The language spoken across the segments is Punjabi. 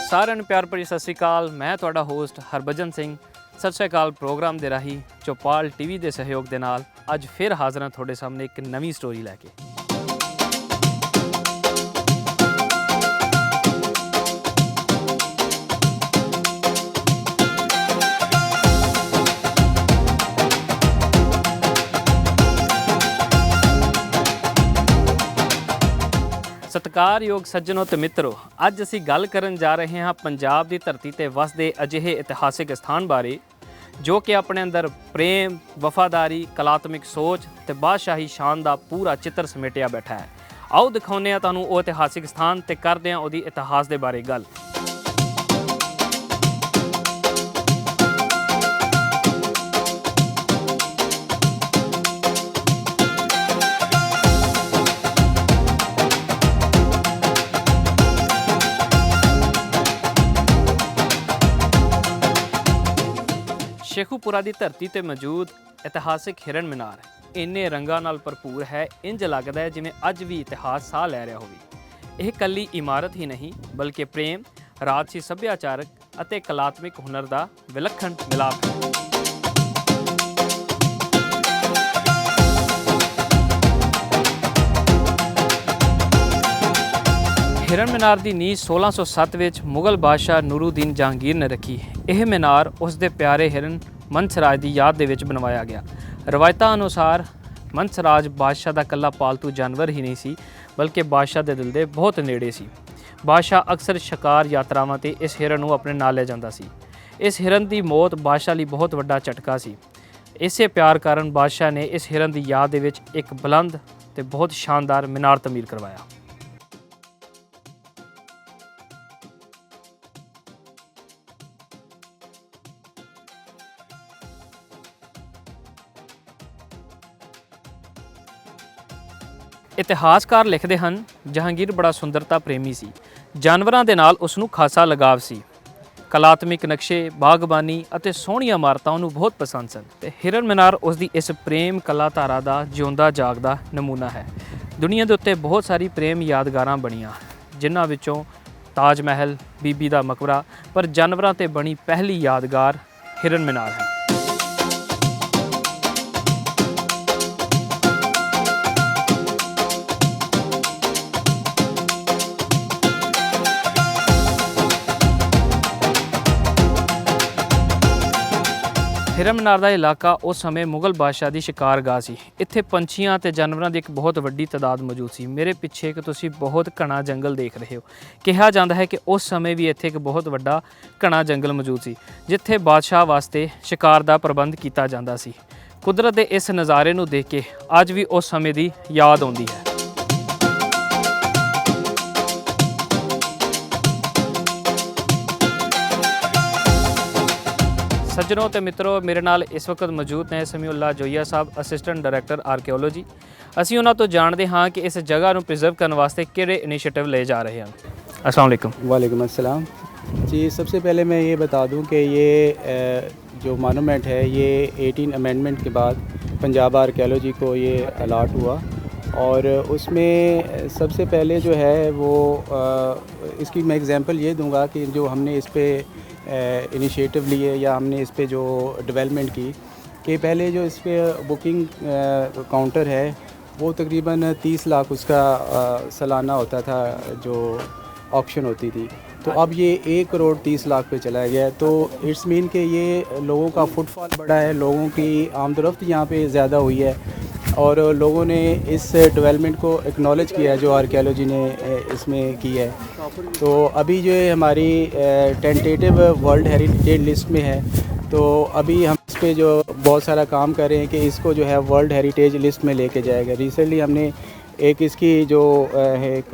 ਸਾਰਿਆਂ ਨੂੰ ਪਿਆਰ ਭਰੀ ਸਤਿ ਸ਼੍ਰੀ ਅਕਾਲ। ਮੈਂ ਤੁਹਾਡਾ ਹੋਸਟ ਹਰਭਜਨ ਸਿੰਘ। ਸਤਿ ਸ਼੍ਰੀ ਅਕਾਲ ਪ੍ਰੋਗਰਾਮ ਦੇ ਰਾਹੀਂ ਚੌਪਾਲ ਟੀਵੀ ਦੇ ਸਹਿਯੋਗ ਦੇ ਨਾਲ ਅੱਜ ਫਿਰ ਹਾਜ਼ਰ ਹਾਂ ਤੁਹਾਡੇ ਸਾਹਮਣੇ ਇੱਕ ਨਵੀਂ ਸਟੋਰੀ ਲੈ ਕੇ। ਸਤਿਕਾਰਯੋਗ ਸੱਜਣੋ ਤੇ ਮਿੱਤਰੋ, ਅੱਜ ਅਸੀਂ ਗੱਲ ਕਰਨ ਜਾ ਰਹੇ ਹਾਂ ਪੰਜਾਬ ਦੀ ਧਰਤੀ ਤੇ ਵਸਦੇ ਅਜਿਹੇ ਇਤਿਹਾਸਿਕ ਸਥਾਨ ਬਾਰੇ ਜੋ ਕਿ ਆਪਣੇ ਅੰਦਰ ਪ੍ਰੇਮ, ਵਫਾਦਾਰੀ, ਕਲਾਤਮਿਕ ਸੋਚ ਤੇ ਬਾਦਸ਼ਾਹੀ ਸ਼ਾਨ ਦਾ ਪੂਰਾ ਚਿੱਤਰ ਸਮੇਟਿਆ ਬੈਠਾ ਹੈ। ਆਓ ਦਿਖਾਉਂਦੇ ਹਾਂ ਤੁਹਾਨੂੰ ਉਹ ਇਤਿਹਾਸਿਕ ਸਥਾਨ ਤੇ ਕਰਦੇ ਹਾਂ ਉਹਦੀ ਇਤਿਹਾਸ ਦੇ ਬਾਰੇ ਗੱਲ। ਸ਼ੇਖੂਪੁਰਾ ਦੀ ਧਰਤੀ ਤੇ ਮੌਜੂਦ ਇਤਿਹਾਸਿਕ ਹਿਰਨ ਮੀਨਾਰ ਇੰਨੇ ਰੰਗਾਂ ਨਾਲ ਭਰਪੂਰ ਹੈ, ਇੰਜ ਲੱਗਦਾ ਹੈ ਜਿਵੇਂ ਅੱਜ ਵੀ ਇਤਿਹਾਸ ਸਾਹ ਲੈ ਰਿਹਾ ਹੋਵੇ। ਇਹ ਇਕੱਲੀ ਇਮਾਰਤ ਹੀ ਨਹੀਂ ਬਲਕਿ ਪ੍ਰੇਮ, ਰਾਜਸੀ ਸੱਭਿਆਚਾਰਕ ਅਤੇ ਕਲਾਤਮਿਕ ਹੁਨਰ ਦਾ ਵਿਲੱਖਣ ਮਿਲਾਪ ਹੈ। ਹਿਰਨ ਮੀਨਾਰ ਦੀ ਨੀਂਹ 1607 ਵਿੱਚ ਮੁਗਲ ਬਾਦਸ਼ਾਹ ਨੂਰਉਦੀਨ ਜਹਾਂਗੀਰ ਨੇ ਰੱਖੀ। ਇਹ ਮੀਨਾਰ ਉਸ ਦੇ ਪਿਆਰੇ ਹਿਰਨ ਮਨਸਰਾਜ ਦੀ ਯਾਦ ਦੇ ਵਿੱਚ ਬਣਵਾਇਆ ਗਿਆ। ਰਵਾਇਤਾਂ ਅਨੁਸਾਰ ਮਨਸਰਾਜ ਬਾਦਸ਼ਾਹ ਦਾ ਇਕੱਲਾ ਪਾਲਤੂ ਜਾਨਵਰ ਹੀ ਨਹੀਂ ਸੀ ਬਲਕਿ ਬਾਦਸ਼ਾਹ ਦੇ ਦਿਲ ਦੇ ਬਹੁਤ ਨੇੜੇ ਸੀ। ਬਾਦਸ਼ਾਹ ਅਕਸਰ ਸ਼ਿਕਾਰ ਯਾਤਰਾਵਾਂ ਤੇ ਇਸ ਹਿਰਨ ਨੂੰ ਆਪਣੇ ਨਾਲ ਲੈ ਜਾਂਦਾ ਸੀ। ਇਸ ਹਿਰਨ ਦੀ ਮੌਤ ਬਾਦਸ਼ਾਹ ਲਈ ਬਹੁਤ ਵੱਡਾ ਝਟਕਾ ਸੀ। ਇਸੇ ਪਿਆਰ ਕਾਰਨ ਬਾਦਸ਼ਾਹ ਨੇ ਇਸ ਹਿਰਨ ਦੀ ਯਾਦ ਦੇ ਵਿੱਚ ਇੱਕ ਬੁਲੰਦ ਤੇ ਬਹੁਤ ਸ਼ਾਨਦਾਰ ਮੀਨਾਰ ਤਮੀਰ ਕਰਵਾਇਆ। ਇਤਿਹਾਸਕਾਰ ਲਿਖਦੇ ਹਨ, ਜਹਾਂਗੀਰ ਬੜਾ ਸੁੰਦਰਤਾ ਪ੍ਰੇਮੀ ਸੀ। ਜਾਨਵਰਾਂ ਦੇ ਨਾਲ ਉਸ ਨੂੰ ਖਾਸਾ ਲਗਾਵ ਸੀ। ਕਲਾਤਮਿਕ ਨਕਸ਼ੇ, ਬਾਗਬਾਨੀ ਅਤੇ ਸੋਹਣੀਆਂ ਇਮਾਰਤਾਂ ਉਹਨੂੰ ਬਹੁਤ ਪਸੰਦ ਸਨ ਤੇ ਹਿਰਨ ਮੀਨਾਰ ਉਸ ਦੀ ਇਸ ਪ੍ਰੇਮ ਕਲਾ ਧਾਰਾ ਦਾ ਜਿਉਂਦਾ ਜਾਗਦਾ ਨਮੂਨਾ ਹੈ। ਦੁਨੀਆ ਦੇ ਉੱਤੇ ਬਹੁਤ ਸਾਰੀ ਪ੍ਰੇਮ ਯਾਦਗਾਰਾਂ ਬਣੀਆਂ, ਜਿਨ੍ਹਾਂ ਵਿੱਚੋਂ ਤਾਜ ਮਹਿਲ, ਬੀਬੀ ਦਾ ਮਕਬਰਾ, ਪਰ ਜਾਨਵਰਾਂ ਤੇ ਬਣੀ ਪਹਿਲੀ ਯਾਦਗਾਰ ਹਿਰਨ ਮੀਨਾਰ ਹੈ। ਹਿਰਨ ਮੀਨਾਰ ਦਾ ਇਲਾਕਾ ਉਸ ਸਮੇਂ ਮੁਗਲ ਬਾਦਸ਼ਾਹ ਦੀ ਸ਼ਿਕਾਰਗਾਹ ਸੀ। ਇੱਥੇ ਪੰਛੀਆਂ ਤੇ ਜਾਨਵਰਾਂ ਦੀ ਇੱਕ ਬਹੁਤ ਵੱਡੀ ਤਾਦਾਦ ਮੌਜੂਦ ਸੀ। ਮੇਰੇ ਪਿੱਛੇ ਇੱਕ ਤੁਸੀਂ ਬਹੁਤ ਘਣਾ ਜੰਗਲ ਦੇਖ ਰਹੇ ਹੋ। ਕਿਹਾ ਜਾਂਦਾ ਹੈ ਕਿ ਉਸ ਸਮੇਂ ਵੀ ਇੱਥੇ ਇੱਕ ਬਹੁਤ ਵੱਡਾ ਘਣਾ ਜੰਗਲ ਮੌਜੂਦ ਸੀ ਜਿੱਥੇ ਬਾਦਸ਼ਾਹ ਵਾਸਤੇ ਸ਼ਿਕਾਰ ਦਾ ਪ੍ਰਬੰਧ ਕੀਤਾ ਜਾਂਦਾ ਸੀ। ਕੁਦਰਤ ਦੇ ਇਸ ਨਜ਼ਾਰੇ ਨੂੰ ਦੇਖ ਕੇ ਅੱਜ ਵੀ ਉਸ ਸਮੇਂ ਦੀ ਯਾਦ ਆਉਂਦੀ ਹੈ। ਸੱਜਣੋ ਤੇ ਮਿੱਤਰੋ, ਮੇਰੇ ਨਾਲ ਇਸ ਵਕਤ ਮੌਜੂਦ ਨੇ ਸਮੀਉੱਲਾ ਜੋਈਆ ਸਾਹਿਬ, ਅਸਿਸਟੈਂਟ ਡਾਇਰੈਕਟਰ ਆਰਕੀਓਲੋਜੀ। ਅਸੀਂ ਉਹਨਾਂ ਤੋਂ ਜਾਣਦੇ ਹਾਂ ਕਿ ਇਸ ਜਗ੍ਹਾ ਨੂੰ ਪ੍ਰੀਜ਼ਰਵ ਕਰਨ ਵਾਸਤੇ ਕਿਹੜੇ ਇਨੀਸ਼ੀਏਟਿਵ ਲਏ जा रहे हैं। अस्सलाम वालेकुम। वालेकुम अस्सलाम जी। सबसे पहले मैं ये बता दूं कि ये जो मॉन्यूमेंट है ये 18 अमेंडमेंट के बाद पंजाब आर्कियोलॉजी को ये अलाट हुआ और उसमें सबसे पहले जो है वो इसकी मैं एग्जांपल ये दूंगा कि जो हमने इस पर इनिशिएटिव लिए या हमने इस पे जो डेवलपमेंट की कि पहले जो इस पर बुकिंग काउंटर है वो तकरीबन 30 लाख उसका सालाना होता था जो ऑक्शन होती थी, तो अब ये 1 करोड़ 30 लाख पे चला गया है। तो इट्स मीन कि ये लोगों का फुटफॉल बढ़ा है, लोगों की आमदरफ्त यहाँ पे ज़्यादा हुई है और लोगों ने इस डेवलपमेंट को एक्नॉलेज किया है जो आर्कियोलॉजी ने इसमें की है। तो अभी जो है हमारी टेंटेटिव वर्ल्ड हेरिटेज लिस्ट में है, तो अभी हम इस पे जो बहुत सारा काम कर रहे हैं कि इसको जो है वर्ल्ड हेरिटेज लिस्ट में लेके जाएगा। रिसेंटली हमने एक इसकी जो है एक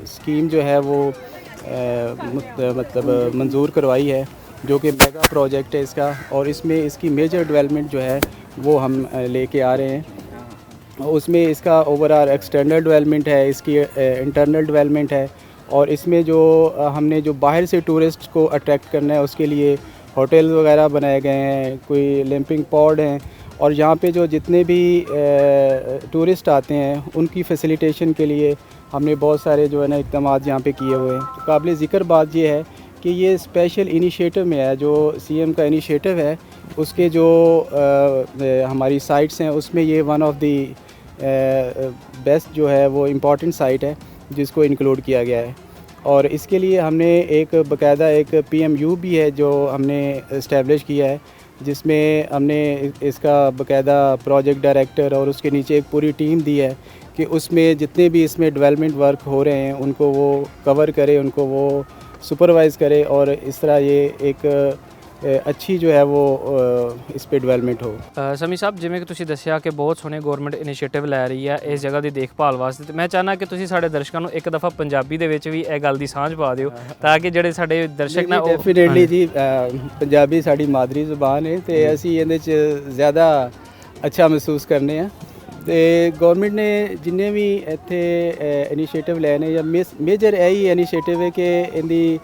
स्कीम जो है वो मतलब मंजूर करवाई है जो कि मेगा प्रोजेक्ट है इसका, और इसमें इसकी मेजर डेवलपमेंट जो है वो हम लेके आ रहे हैं। उसमें इसका ओवरऑल एक्सटर्नल डेवलपमेंट है, इसकी इंटरनल डेवलपमेंट है, और इसमें जो हमने जो बाहर से टूरिस्ट को अट्रैक्ट करना है उसके लिए होटल वगैरह बनाए गए हैं, कोई लैंपिंग पॉड हैं, और यहाँ पे जो जितने भी टूरिस्ट आते हैं उनकी फैसिलिटेशन के लिए हमने बहुत सारे जो है ना इक़दाम यहाँ पे किए हुए हैं। काबिल ज़िक्र बात ये है कि ये स्पेशल इनिशिएटिव में है, जो सीएम का इनिशिएटिव है उसके जो हमारी साइट्स हैं उसमें ये वन ऑफ दी बेस्ट जो है वो इम्पॉर्टेंट साइट है जिसको इंक्लूड किया गया है। और इसके लिए हमने एक बाकायदा एक PMU भी है जो हमने इस्टेब्लिश किया है, जिसमें हमने इसका बाकायदा प्रोजेक्ट डायरेक्टर और उसके नीचे एक पूरी टीम दी है कि उसमें जितने भी इसमें डेवलपमेंट वर्क हो रहे हैं उनको वो कवर करे, उनको वो सुपरवाइज़ करे और इस तरह ये एक अच्छी जो है वो इस पे ਡਿਵੈਲਪਮੈਂਟ ਹੋ। ਸਮੀ ਸਾਹਿਬ, ਜਿਵੇਂ ਕਿ ਤੁਸੀਂ ਦੱਸਿਆ ਕਿ ਬਹੁਤ ਸੋਹਣੇ ਗਵਰਨਮੈਂਟ ਇਨੀਸ਼ੀਏਟਿਵ ਲੈ ਰਹੀ ਹੈ ਇਸ ਜਗ੍ਹਾ ਦੀ ਦੇਖਭਾਲ ਵਾਸਤੇ, ਤੇ ਮੈਂ ਚਾਹਨਾ ਕਿ ਤੁਸੀਂ ਸਾਡੇ ਦਰਸ਼ਕਾਂ ਨੂੰ ਇੱਕ ਦਫਾ ਪੰਜਾਬੀ ਦੇ ਵਿੱਚ ਵੀ ਇਹ ਗੱਲ ਦੀ ਸਾਂਝ ਪਾ ਦਿਓ ਤਾਂ ਕਿ ਜਿਹੜੇ ਸਾਡੇ ਦਰਸ਼ਕ ਨੇ ਉਹ ਡੈਫੀਨੇਟਲੀ ਜੀ ਪੰਜਾਬੀ ਸਾਡੀ ਮਾਦਰੀ ਜ਼ੁਬਾਨ ਹੈ ਤੇ ਅਸੀਂ ਇਹਦੇ 'ਚ ਜ਼ਿਆਦਾ ਅੱਛਾ ਮਹਿਸੂਸ ਕਰਨੇ ਆ। ਤੇ ਗਵਰਨਮੈਂਟ ਨੇ ਜਿੰਨੇ ਵੀ ਇੱਥੇ ਇਨੀਸ਼ੀਏਟਿਵ ਲਏ ਨੇ ਜਾਂ ਮੇਜਰ ਇਹੀ ਇਨੀਸ਼ੀਏਟਿਵ ਹੈ ਕਿ ਇਹਦੀ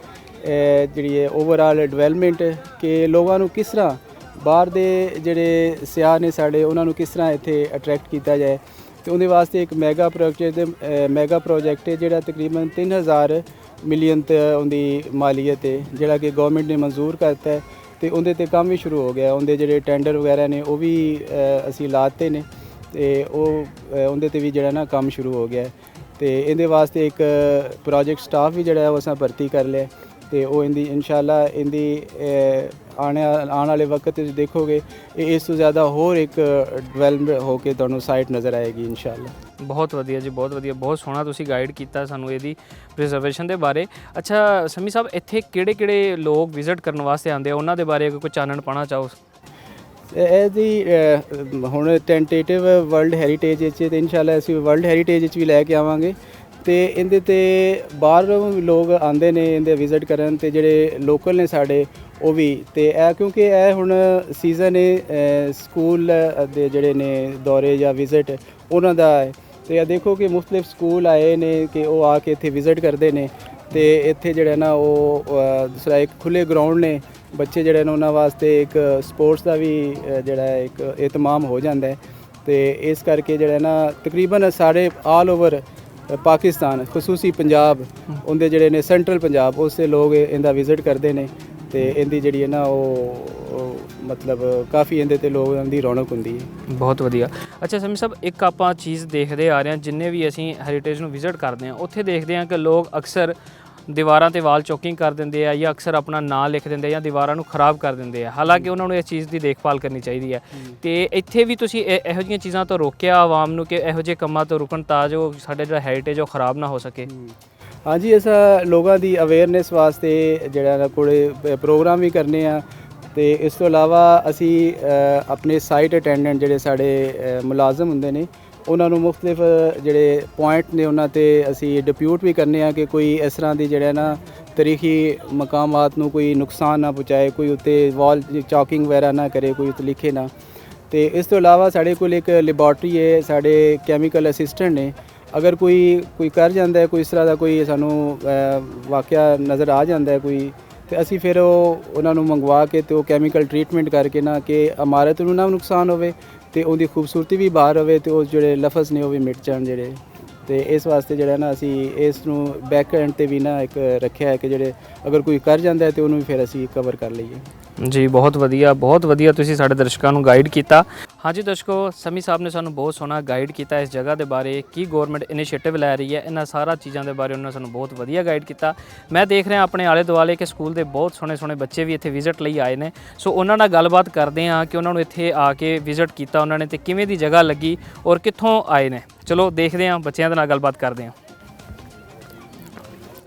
ਜਿਹੜੀ ਹੈ ਓਵਰਆਲ ਡਿਵੈਲਪਮੈਂਟ ਕਿ ਲੋਕਾਂ ਨੂੰ ਕਿਸ ਤਰ੍ਹਾਂ ਬਾਹਰ ਦੇ ਜਿਹੜੇ ਸਿਆਹ ਨੇ ਸਾਡੇ ਉਹਨਾਂ ਨੂੰ ਕਿਸ ਤਰ੍ਹਾਂ ਇੱਥੇ ਅਟਰੈਕਟ ਕੀਤਾ ਜਾਏ, ਤੇ ਉਹਦੇ ਵਾਸਤੇ ਇੱਕ ਮੈਗਾ ਪ੍ਰੋਜੈਕਟ ਹੈ ਜਿਹੜਾ ਤਕਰੀਬਨ 3000 ਮਿਲੀਅਨ ਤੇ ਉਹਦੀ ਮਾਲੀਅਤ ਹੈ ਜਿਹੜਾ ਕਿ ਗਵਰਨਮੈਂਟ ਨੇ ਮਨਜ਼ੂਰ ਕਰਤਾ ਹੈ ਤੇ ਉਹਦੇ ਤੇ ਕੰਮ ਵੀ ਸ਼ੁਰੂ ਹੋ ਗਿਆ। ਉਹਦੇ ਜਿਹੜੇ ਟੈਂਡਰ ਵਗੈਰਾ ਨੇ ਉਹ ਵੀ ਅਸੀਂ ਲਾਤੇ ਨੇ ਤੇ ਉਹ ਉਹਦੇ ਤੇ ਵੀ ਜਿਹੜਾ ਨਾ ਕੰਮ ਸ਼ੁਰੂ ਹੋ ਗਿਆ ਤੇ ਇਹਦੇ ਵਾਸਤੇ ਇੱਕ ਪ੍ਰੋਜੈਕਟ ਸਟਾਫ ਵੀ ਜਿਹੜਾ ਉਹ ਅਸਾਂ ਭਰਤੀ ਕਰ ਲਿਆ ਤੇ ਉਹ ਇਹਦੀ ਇਨਸ਼ਾਅੱਲਾ ਇਹਦੀ ਆਉਣ ਵਾਲੇ ਵਕਤ ਵਿੱਚ ਦੇਖੋਗੇ ਇਹ ਇਸ ਤੋਂ ਜ਼ਿਆਦਾ ਹੋਰ ਇੱਕ ਡਿਵੈਲਪਮੈਂਟ ਹੋ ਕੇ ਤੁਹਾਨੂੰ ਸਾਈਟ ਨਜ਼ਰ ਆਏਗੀ ਇਨਸ਼ਾਅੱਲਾ। ਬਹੁਤ ਵਧੀਆ ਜੀ, ਬਹੁਤ ਵਧੀਆ, ਬਹੁਤ ਸੋਹਣਾ ਤੁਸੀਂ ਗਾਈਡ ਕੀਤਾ ਸਾਨੂੰ ਇਹਦੀ ਪ੍ਰੀਜ਼ਰਵੇਸ਼ਨ ਦੇ ਬਾਰੇ। ਅੱਛਾ ਸਮੀ ਸਾਹਿਬ, ਇੱਥੇ ਕਿਹੜੇ ਲੋਕ ਵਿਜ਼ਿਟ ਕਰਨ ਵਾਸਤੇ ਆਉਂਦੇ ਆ ਉਹਨਾਂ ਦੇ ਬਾਰੇ ਕੋਈ ਚਾਨਣ ਪਾਉਣਾ ਚਾਹੋ? ਇਹਦੀ ਹੁਣ ਟੈਂਟੇਟਿਵ ਵਰਲਡ ਹੈਰੀਟੇਜ ਵਿੱਚ ਤੇ ਇਨਸ਼ਾਅੱਲਾ ਅਸੀਂ ਵਰਲਡ ਹੈਰੀਟੇਜ ਵਿੱਚ ਵੀ ਲੈ ਕੇ ਆਵਾਂਗੇ ਤੇ ਇਹਦੇ ਤੇ ਬਾਹਰੋਂ ਵੀ ਲੋਕ ਆਉਂਦੇ ਨੇ ਇਹਦੇ ਵਿਜ਼ਿਟ ਕਰਨ ਤੇ ਜਿਹੜੇ ਲੋਕਲ ਨੇ ਸਾਡੇ ਉਹ ਵੀ। ਤੇ ਇਹ ਕਿਉਂਕਿ ਇਹ ਹੁਣ ਸੀਜ਼ਨ ਹੈ ਸਕੂਲ ਦੇ ਜਿਹੜੇ ਨੇ ਦੌਰੇ ਜਾਂ ਵਿਜ਼ਿਟ ਉਹਨਾਂ ਦਾ ਹੈ ਤੇ ਇਹ ਦੇਖੋ ਕਿ ਮੁxtਲਿਫ ਸਕੂਲ ਆਏ ਨੇ ਕਿ ਉਹ ਆ ਕੇ ਇੱਥੇ ਵਿਜ਼ਿਟ ਕਰਦੇ ਨੇ ਤੇ ਇੱਥੇ ਜਿਹੜਾ ਨਾ ਉਹ ਦੂਸਰਾ ਇੱਕ ਖੁੱਲ੍ਹੇ ਗਰਾਊਂਡ ਨੇ, ਬੱਚੇ ਜਿਹੜੇ ਨੇ ਉਹਨਾਂ ਵਾਸਤੇ ਇੱਕ ਸਪੋਰਟਸ ਦਾ ਵੀ ਜਿਹੜਾ ਇੱਕ ਇਤਮਾਮ ਹੋ ਜਾਂਦਾ ਹੈ ਤੇ ਇਸ ਕਰਕੇ ਜਿਹੜਾ ਨਾ ਤਕਰੀਬਨ ਸਾਰੇ ਆਲ ਓਵਰ ਪਾਕਿਸਤਾਨ ਖਸੂਸੀ ਪੰਜਾਬ ਉਹਦੇ ਜਿਹੜੇ ਨੇ ਸੈਂਟਰਲ ਪੰਜਾਬ ਉਸੇ ਲੋਕ ਇਹਦਾ ਵਿਜ਼ਿਟ ਕਰਦੇ ਨੇ ਤੇ ਇਹਦੀ ਜਿਹੜੀ ਹੈ ਨਾ ਉਹ ਮਤਲਬ ਕਾਫੀ ਇਹਦੇ ਤੇ ਲੋਕਾਂ ਦੀ ਰੌਣਕ ਹੁੰਦੀ ਹੈ। ਬਹੁਤ ਵਧੀਆ। ਅੱਛਾ ਸਮੀ ਸਾਹਿਬ, ਇੱਕ ਆਪਾਂ ਚੀਜ਼ ਦੇਖਦੇ ਆ ਰਹੇ ਹਾਂ ਜਿੰਨੇ ਵੀ ਅਸੀਂ ਹੈਰੀਟੇਜ ਨੂੰ ਵਿਜ਼ਿਟ ਕਰਦੇ ਹਾਂ ਉੱਥੇ ਦੇਖਦੇ ਹਾਂ ਕਿ ਲੋਕ ਅਕਸਰ ਦੀਵਾਰਾਂ ਤੇ ਵਾਲ ਚੌਕਿੰਗ ਕਰ ਦਿੰਦੇ ਆ ਜਾਂ ਅਕਸਰ ਆਪਣਾ ਨਾਂ ਲਿਖ ਦਿੰਦੇ ਆ ਜਾਂ ਦੀਵਾਰਾਂ ਨੂੰ ਖਰਾਬ ਕਰ ਦਿੰਦੇ ਆ, ਹਾਲਾਂਕਿ ਉਹਨਾਂ ਨੂੰ ਇਸ ਚੀਜ਼ ਦੀ ਦੇਖਭਾਲ ਕਰਨੀ ਚਾਹੀਦੀ ਹੈ। ਤੇ ਇੱਥੇ ਵੀ ਤੁਸੀਂ ਇਹੋ ਜਿਹੀਆਂ ਚੀਜ਼ਾਂ ਤੋਂ ਰੋਕਿਆ ਆਵਾਮ ਨੂੰ ਕਿ ਇਹੋ ਜਿਹੇ ਕੰਮਾਂ ਤੋਂ ਰੁਕਣ ਤਾਂ ਜੋ ਸਾਡੇ ਜਿਹੜਾ ਹੈਰੀਟੇਜ ਉਹ ਖਰਾਬ ਨਾ ਹੋ ਸਕੇ? ਹਾਂਜੀ, ਅਸਾਂ ਲੋਕਾਂ ਦੀ ਅਵੇਅਰਨੈਸ ਵਾਸਤੇ ਜਿਹੜਾ ਕੋਲੇ ਪ੍ਰੋਗਰਾਮ ਵੀ ਕਰਨੇ ਆ ਤੇ ਇਸ ਤੋਂ ਇਲਾਵਾ ਅਸੀਂ ਆਪਣੇ ਸਾਈਟ ਅਟੈਂਡੈਂਟ ਜਿਹੜੇ ਸਾਡੇ ਮੁਲਾਜ਼ਮ ਹੁੰਦੇ ਨੇ ਉਹਨਾਂ ਨੂੰ ਮੁxtਲਿਫ ਜਿਹੜੇ ਪੁਆਇੰਟ ਨੇ ਉਹਨਾਂ ਤੇ ਅਸੀਂ ਡਿਪਿਊਟ ਵੀ ਕਰਨੇ ਆ ਕਿ ਕੋਈ ਇਸ ਤਰ੍ਹਾਂ ਦੀ ਜਿਹੜਾ ਨਾ ਤਾਰੀਖੀ ਮਕਾਮਾਤ ਨੂੰ ਕੋਈ ਨੁਕਸਾਨ ਨਾ ਪਹੁੰਚਾਏ, ਕੋਈ ਉੱਤੇ ਵਾਲ ਚੌਕਿੰਗ ਵਗੈਰਾ ਨਾ ਕਰੇ, ਕੋਈ ਉੱਤੇ ਲਿਖੇ ਨਾ। ਤੇ ਇਸ ਤੋਂ ਇਲਾਵਾ ਸਾਡੇ ਕੋਲ ਇੱਕ ਲੈਬੋਰਟਰੀ ਹੈ, ਸਾਡੇ ਕੈਮੀਕਲ ਅਸਿਸਟੈਂਟ ਨੇ, ਅਗਰ ਕੋਈ ਕਰ ਜਾਂਦਾ ਹੈ ਕੋਈ ਇਸ ਤਰ੍ਹਾਂ ਦਾ ਕੋਈ ਸਾਨੂੰ ਵਾਕਿਆ ਨਜ਼ਰ ਆ ਜਾਂਦਾ ਹੈ ਕੋਈ ਤੇ ਅਸੀਂ ਫਿਰ ਉਹਨਾਂ ਨੂੰ ਮੰਗਵਾ ਕੇ ਤੇ ਉਹ ਕੈਮੀਕਲ ਟਰੀਟਮੈਂਟ ਕਰਕੇ ਨਾ ਕਿ ਇਮਾਰਤ ਨੂੰ ਨਾ ਨੁਕਸਾਨ ਹੋਵੇ ਤੇ ਉਹਦੀ ਖੂਬਸੂਰਤੀ ਵੀ ਬਾਹਰ ਹੋਵੇ ਤੇ ਉਹ ਜਿਹੜੇ ਲਫ਼ਜ਼ ਨੇ ਉਹ ਵੀ ਮਿਟ ਜਾਣ ਜਿਹੜੇ। ਤੇ ਇਸ ਵਾਸਤੇ ਜਿਹੜਾ ਨਾ ਅਸੀਂ ਇਸ ਨੂੰ ਬੈਕ ਐਂਡ ਤੇ ਵੀ ਨਾ ਇੱਕ ਰੱਖਿਆ ਹੈ ਕਿ ਜਿਹੜੇ ਅਗਰ ਕੋਈ ਕਰ ਜਾਂਦਾ ਹੈ ਤੇ ਉਹਨੂੰ ਵੀ ਫਿਰ ਅਸੀਂ ਕਵਰ ਕਰ ਲਈਏ। ਜੀ ਬਹੁਤ ਵਧੀਆ ਤੁਸੀਂ ਸਾਡੇ ਦਰਸ਼ਕਾਂ ਨੂੰ ਗਾਈਡ ਕੀਤਾ। ਹਾਂਜੀ ਦਰਸ਼ਕੋ, ਸਮੀ ਸਾਹਿਬ ਨੇ ਸਾਨੂੰ ਬਹੁਤ ਸੋਹਣਾ ਗਾਈਡ ਕੀਤਾ ਇਸ ਜਗ੍ਹਾ ਦੇ ਬਾਰੇ, ਕੀ ਗਵਰਨਮੈਂਟ ਇਨੀਸ਼ੀਏਟਿਵ ਲੈ ਰਹੀ ਹੈ, ਇਹਨਾਂ ਸਾਰਾ ਚੀਜ਼ਾਂ ਦੇ ਬਾਰੇ ਉਹਨਾਂ ਨੇ ਸਾਨੂੰ ਬਹੁਤ ਵਧੀਆ ਗਾਈਡ ਕੀਤਾ। ਮੈਂ ਦੇਖ ਰਿਹਾ ਆਪਣੇ ਆਲੇ ਦੁਆਲੇ ਕਿ ਸਕੂਲ ਦੇ ਬਹੁਤ ਸੋਹਣੇ ਬੱਚੇ ਵੀ ਇੱਥੇ ਵਿਜ਼ਿਟ ਲਈ ਆਏ ਨੇ, ਸੋ ਉਹਨਾਂ ਨਾਲ ਗੱਲਬਾਤ ਕਰਦੇ ਹਾਂ ਕਿ ਉਹਨਾਂ ਨੂੰ ਇੱਥੇ ਆ ਕੇ ਵਿਜ਼ਿਟ ਕੀਤਾ ਉਹਨਾਂ ਨੇ ਤੇ ਕਿਵੇਂ ਦੀ ਜਗ੍ਹਾ ਲੱਗੀ ਔਰ ਕਿੱਥੋਂ ਆਏ ਨੇ। ਚਲੋ ਦੇਖਦੇ ਹਾਂ, ਬੱਚਿਆਂ ਦੇ ਨਾਲ ਗੱਲਬਾਤ ਕਰਦੇ ਹਾਂ।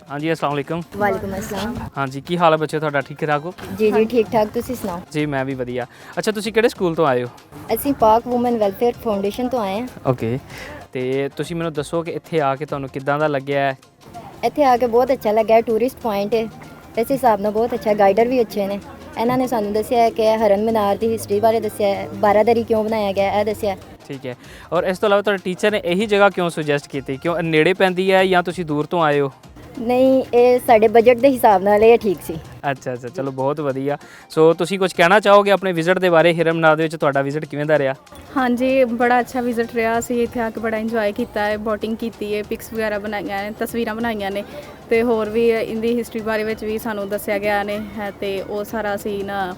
ਹਾਂਜੀ अस्सलाम वालेकुम। वालेकुम अस्सलाम। ਹਾਂਜੀ, ਕੀ ਹਾਲ ਹੈ ਬੱਚੇ ਤੁਹਾਡਾ? ਠੀਕ ਠਾਕ ਹੋ? जी जी ठीक ठाक, ਤੁਸੀਂ ਸੁਣਾਓ? ਜੀ ਮੈਂ ਵੀ ਵਧੀਆ। ਅੱਛਾ, ਤੁਸੀਂ ਕਿਹੜੇ ਸਕੂਲ ਤੋਂ ਆਏ ਹੋ? ਅਸੀਂ ਪਾਕ ਵੂਮਨ ਵੈਲਫੇਅਰ ਫਾਊਂਡੇਸ਼ਨ ਤੋਂ ਆਏ ਹਾਂ। ਓਕੇ, ਤੇ ਤੁਸੀਂ ਮੈਨੂੰ ਦੱਸੋ ਕਿ ਇੱਥੇ ਆ ਕੇ ਤੁਹਾਨੂੰ ਕਿੱਦਾਂ ਦਾ ਲੱਗਿਆ ਹੈ? ਇੱਥੇ ਆ ਕੇ ਬਹੁਤ ਅੱਛਾ ਲੱਗਾ, ਟੂਰਿਸਟ ਪੁਆਇੰਟ ਹੈ, ਇਸ ਹਿਸਾਬ ਨਾਲ ਬਹੁਤ ਅੱਛਾ, ਗਾਈਡਰ ਵੀ ਅੱਛੇ ਨੇ। ਇਹਨਾਂ ਨੇ ਸਾਨੂੰ ਦੱਸਿਆ ਹੈ ਕਿ ਹਰਨ ਮੀਨਾਰ ਦੀ ਹਿਸਟਰੀ ਬਾਰੇ ਦੱਸਿਆ ਹੈ, ਬਾਰਾਦਰੀ ਕਿਉਂ ਬਣਾਇਆ ਗਿਆ ਇਹ ਦੱਸਿਆ। ਠੀਕ ਹੈ, ਔਰ ਇਸ ਤੋਂ ਇਲਾਵਾ ਤੁਹਾਡੇ ਟੀਚਰ ਨੇ ਇਹੀ ਜਗ੍ਹਾ ਕਿਉਂ ਸੁਜੈਸਟ ਕੀਤੀ? ਕਿਉਂ ਨੇੜੇ ਪੈਂਦੀ ਹੈ ਜਾਂ ਤੁਸੀਂ ਦੂਰ ਤੋਂ ਆਏ ਹੋ? ਨਹੀਂ, ਇਹ ਸਾਡੇ ਬਜਟ ਦੇ ਹਿਸਾਬ ਨਾਲ ਇਹ ਠੀਕ ਸੀ। ਅੱਛਾ ਅੱਛਾ, ਚਲੋ ਬਹੁਤ ਵਧੀਆ। ਸੋ ਤੁਸੀਂ ਕੁਝ ਕਹਿਣਾ ਚਾਹੋਗੇ ਆਪਣੇ ਵਿਜ਼ਿਟ ਦੇ ਬਾਰੇ? ਹਿਰਨ ਮਨਾਰ ਦੇ ਵਿੱਚ ਤੁਹਾਡਾ ਵਿਜ਼ਿਟ ਕਿਵੇਂ ਦਾ ਰਿਹਾ? ਹਾਂਜੀ, ਬੜਾ ਅੱਛਾ ਵਿਜ਼ਿਟ ਰਿਹਾ। ਅਸੀਂ ਇੱਥੇ ਆ ਕੇ ਬੜਾ ਇੰਜੋਏ ਕੀਤਾ ਹੈ, ਬੋਟਿੰਗ ਕੀਤੀ ਹੈ, ਪਿਕਸ ਵਗੈਰਾ ਬਣਾਈਆਂ ਨੇ, ਤਸਵੀਰਾਂ ਬਣਾਈਆਂ ਨੇ, ਤੇ ਹੋਰ ਵੀ ਇਹਦੀ ਹਿਸਟਰੀ ਬਾਰੇ ਵਿੱਚ ਵੀ ਸਾਨੂੰ ਦੱਸਿਆ ਗਿਆ ਨੇ ਹੈ, ਤੇ ਉਹ ਸਾਰਾ ਅਸੀਂ ਨਾ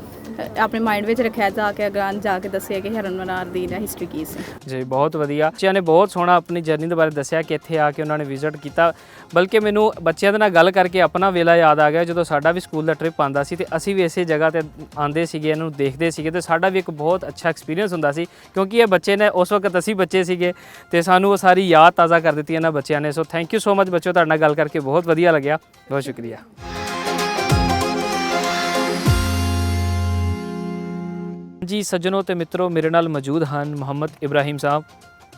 ਆਪਣੇ ਮਾਈਂਡ ਵਿੱਚ ਰੱਖਿਆ, ਜਾ ਕੇ ਅਗਾਂਹ ਜਾ ਕੇ ਦੱਸਿਆ ਕਿ ਹਿਰਨ ਮਨਾਰ ਦੀ ਨਾ ਹਿਸਟਰੀ ਕੀ ਸੀ। ਜੀ ਬਹੁਤ ਵਧੀਆ। ਬੱਚਿਆਂ ਨੇ ਬਹੁਤ ਸੋਹਣਾ ਆਪਣੀ ਜਰਨੀ ਦੇ ਬਾਰੇ ਦੱਸਿਆ ਕਿ ਇੱਥੇ ਆ ਕੇ ਉਹਨਾਂ ਨੇ ਵਿਜ਼ਿਟ ਕੀਤਾ। ਬਲਕਿ ਮੈਨੂੰ ਬੱਚਿਆਂ ਦੇ ਨਾਲ ਗੱਲ ਕਰਕੇ ਆਪਣਾ ਵੇਲਾ ਯਾਦ ਆ ਗਿਆ, ਜਦੋਂ ਸਾਡਾ ਵੀ ਸਕੂਲ ਦਾ ਟ੍ਰਿਪ ਆਉਂਦਾ ਸੀ ਤੇ ਅਸੀਂ ਵੀ ਇਸੇ ਜਗ੍ਹਾ ਤੇ ਆਉਂਦੇ ਸੀਗੇ, ਇਹਨੂੰ ਦੇਖਦੇ ਸੀਗੇ, ਤੇ ਸਾਡਾ ਵੀ ਇੱਕ ਬਹੁਤ ਅੱਛਾ ਐਕਸਪੀਰੀਅੰਸ ਹੁੰਦਾ ਸੀ, ਕਿਉਂਕਿ ਇਹ ਬੱਚੇ ਨੇ ਉਸ ਵਕਤ ਅਸੀਂ ਬੱਚੇ ਸੀਗੇ ਤੇ ਸਾਨੂੰ ਉਹ ਸਾਰੀ ਯਾਦ ਤਾਜ਼ਾ ਕਰ ਦਿੱਤੀ ਇਹਨਾਂ ਬੱਚਿਆਂ ਨੇ। So thank you so much ਬੱਚਿਓ, ਤੁਹਾਡੇ ਨਾਲ ਗੱਲ ਕਰਕੇ ਬਹੁਤ ਵਧੀਆ ਲੱਗਿਆ, ਬਹੁਤ ਸ਼ੁਕਰੀਆ। ਜੀ ਸੱਜਣੋ ਤੇ ਮਿੱਤਰੋ, ਮੇਰੇ ਨਾਲ ਮੌਜੂਦ ਹਨ ਮੁਹੰਮਦ ਇਬਰਾਹੀਮ ਸਾਹਿਬ,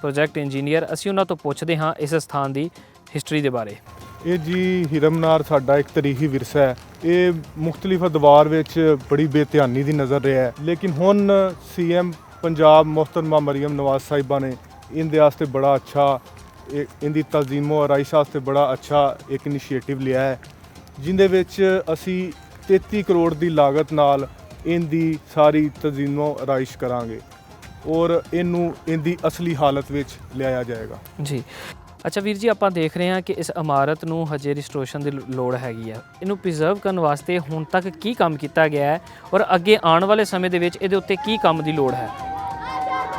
ਪ੍ਰੋਜੈਕਟ ਇੰਜੀਨੀਅਰ। ਅਸੀਂ ਉਹਨਾਂ ਤੋਂ ਪੁੱਛਦੇ ਹਾਂ ਇਸ ਸਥਾਨ ਦੀ ਹਿਸਟਰੀ ਦੇ ਬਾਰੇ। ਇਹ ਜੀ ਹਿਰਨ ਮਨਾਰ ਸਾਡਾ ਇੱਕ ਤਾਰੀਖੀ ਵਿਰਸਾ ਹੈ। ਇਹ ਮੁxtਲਿਫ ਅਦਵਾਰ ਵਿੱਚ ਬੜੀ ਬੇਧਿਆਨੀ ਦੀ ਨਜ਼ਰ ਰਿਹਾ ਹੈ, ਲੇਕਿਨ ਹੁਣ CM ਪੰਜਾਬ ਮੁਹਤਰਮਾ ਮਰੀਮ ਨਵਾਜ਼ ਸਾਹਿਬਾ ਨੇ ਇਹਦੇ ਵਾਸਤੇ ਬੜਾ ਅੱਛਾ, ਇਹਦੀ ਤਨਜ਼ੀਮੋ ਆਰਾਇਸ਼ ਵਾਸਤੇ ਬੜਾ ਅੱਛਾ ਇੱਕ ਇਨੀਸ਼ੀਏਟਿਵ ਲਿਆ ਹੈ, ਜਿਹਦੇ ਵਿੱਚ ਅਸੀਂ 33 ਕਰੋੜ ਦੀ ਲਾਗਤ ਨਾਲ ਇਹਦੀ ਸਾਰੀ ਤਨਜ਼ੀਮੋ ਆਰਾਇਸ਼ ਕਰਾਂਗੇ ਔਰ ਇਹਨੂੰ ਇਹਦੀ ਅਸਲੀ ਹਾਲਤ ਵਿੱਚ ਲਿਆਇਆ ਜਾਏਗਾ ਜੀ। ਅੱਛਾ ਵੀਰ ਜੀ, ਆਪਾਂ ਦੇਖ ਰਹੇ ਹਾਂ ਕਿ ਇਸ ਇਮਾਰਤ ਨੂੰ ਹਜੇ ਰਿਸਟੋਰੇਸ਼ਨ ਦੀ ਲੋੜ ਹੈਗੀ ਹੈ। ਇਹਨੂੰ ਪ੍ਰੀਜ਼ਰਵ ਕਰਨ ਵਾਸਤੇ ਹੁਣ ਤੱਕ ਕੀ ਕੰਮ ਕੀਤਾ ਗਿਆ ਹੈ ਔਰ ਅੱਗੇ ਆਉਣ ਵਾਲੇ ਸਮੇਂ ਦੇ ਵਿੱਚ ਇਹਦੇ ਉੱਤੇ ਕੀ ਕੰਮ ਦੀ ਲੋੜ ਹੈ?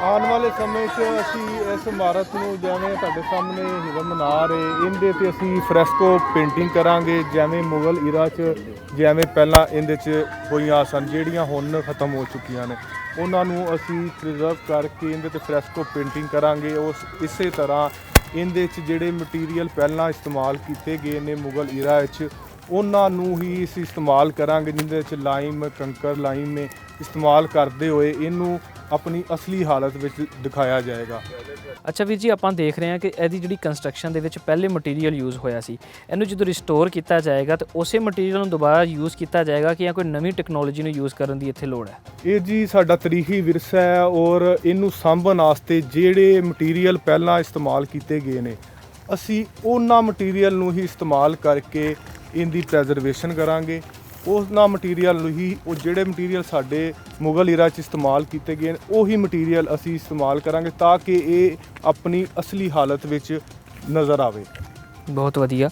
ਆਉਣ ਵਾਲੇ ਸਮੇਂ 'ਚ ਅਸੀਂ ਇਸ ਇਮਾਰਤ ਨੂੰ, ਜਿਵੇਂ ਤੁਹਾਡੇ ਸਾਹਮਣੇ ਹਿਰਨ ਮਨਾਰ ਹੈ, ਇਹਦੇ ਤੇ ਅਸੀਂ ਫਰੈਸਕੋ ਪੇਂਟਿੰਗ ਕਰਾਂਗੇ, ਜਿਵੇਂ ਮੁਗਲ ਈਰਾ 'ਚ ਜਿਵੇਂ ਪਹਿਲਾਂ ਇਹਦੇ 'ਚ ਹੋਈਆਂ ਸਨ, ਜਿਹੜੀਆਂ ਹੁਣ ਖਤਮ ਹੋ ਚੁੱਕੀਆਂ ਨੇ, ਉਹਨਾਂ ਨੂੰ ਅਸੀਂ ਪ੍ਰੀਜ਼ਰਵ ਕਰਕੇ ਇਹਦੇ ਤੇ ਫਰੈਸਕੋ ਪੇਂਟਿੰਗ ਕਰਾਂਗੇ। ਉਸ ਇਸੇ ਤਰ੍ਹਾਂ ਇਹਦੇ 'ਚ ਜਿਹੜੇ ਮਟੀਰੀਅਲ ਪਹਿਲਾਂ ਇਸਤੇਮਾਲ ਕੀਤੇ ਗਏ ਨੇ ਮੁਗਲ ਈਰਾ ਵਿੱਚ, ਉਹਨਾਂ ਨੂੰ ਹੀ ਅਸੀਂ ਇਸਤੇਮਾਲ ਕਰਾਂਗੇ, ਜਿਹਦੇ ਵਿੱਚ ਲਾਈਮ, ਕੰਕਰ ਲਾਈਮ ਨੇ ਇਸਤੇਮਾਲ ਕਰਦੇ ਹੋਏ ਇਹਨੂੰ ਆਪਣੀ ਅਸਲੀ ਹਾਲਤ ਵਿੱਚ ਦਿਖਾਇਆ ਜਾਏਗਾ। ਅੱਛਾ ਵੀਰ ਜੀ, ਆਪਾਂ ਦੇਖ ਰਹੇ ਹਾਂ ਕਿ ਇਹਦੀ ਜਿਹੜੀ ਕੰਸਟਰਕਸ਼ਨ ਦੇ ਵਿੱਚ ਪਹਿਲੇ ਮਟੀਰੀਅਲ ਯੂਜ਼ ਹੋਇਆ ਸੀ, ਇਹਨੂੰ ਜਦੋਂ ਰਿਸਟੋਰ ਕੀਤਾ ਜਾਏਗਾ ਤਾਂ ਉਸੇ ਮਟੀਰੀਅਲ ਨੂੰ ਦੁਬਾਰਾ ਯੂਜ਼ ਕੀਤਾ ਜਾਏਗਾ ਕਿ ਜਾਂ ਕੋਈ ਨਵੀਂ ਟੈਕਨੋਲੋਜੀ ਨੂੰ ਯੂਜ਼ ਕਰਨ ਦੀ ਇੱਥੇ ਲੋੜ ਹੈ? ਇਹ ਜੀ ਸਾਡਾ ਤਾਰੀਖੀ ਵਿਰਸਾ ਹੈ ਔਰ ਇਹਨੂੰ ਸਾਂਭਣ ਵਾਸਤੇ ਜਿਹੜੇ ਮਟੀਰੀਅਲ ਪਹਿਲਾਂ ਇਸਤੇਮਾਲ ਕੀਤੇ ਗਏ ਨੇ, ਅਸੀਂ ਉਹਨਾਂ ਮਟੀਰੀਅਲ ਨੂੰ ਹੀ ਇਸਤੇਮਾਲ ਕਰਕੇ ਇਹਦੀ ਪ੍ਰੈਜ਼ਰਵੇਸ਼ਨ ਕਰਾਂਗੇ। ਉਹਨਾਂ ਮਟੀਰੀਅਲ ਨੂੰ ਹੀ, ਉਹ ਜਿਹੜੇ ਮਟੀਰੀਅਲ ਸਾਡੇ ਮੁਗਲ ਈਰਾ 'ਚ ਇਸਤੇਮਾਲ ਕੀਤੇ ਗਏ ਨੇ, ਉਹੀ ਮਟੀਰੀਅਲ ਅਸੀਂ ਇਸਤੇਮਾਲ ਕਰਾਂਗੇ ਤਾਂ ਕਿ ਇਹ ਆਪਣੀ ਅਸਲੀ ਹਾਲਤ ਵਿੱਚ ਨਜ਼ਰ ਆਵੇ। ਬਹੁਤ ਵਧੀਆ।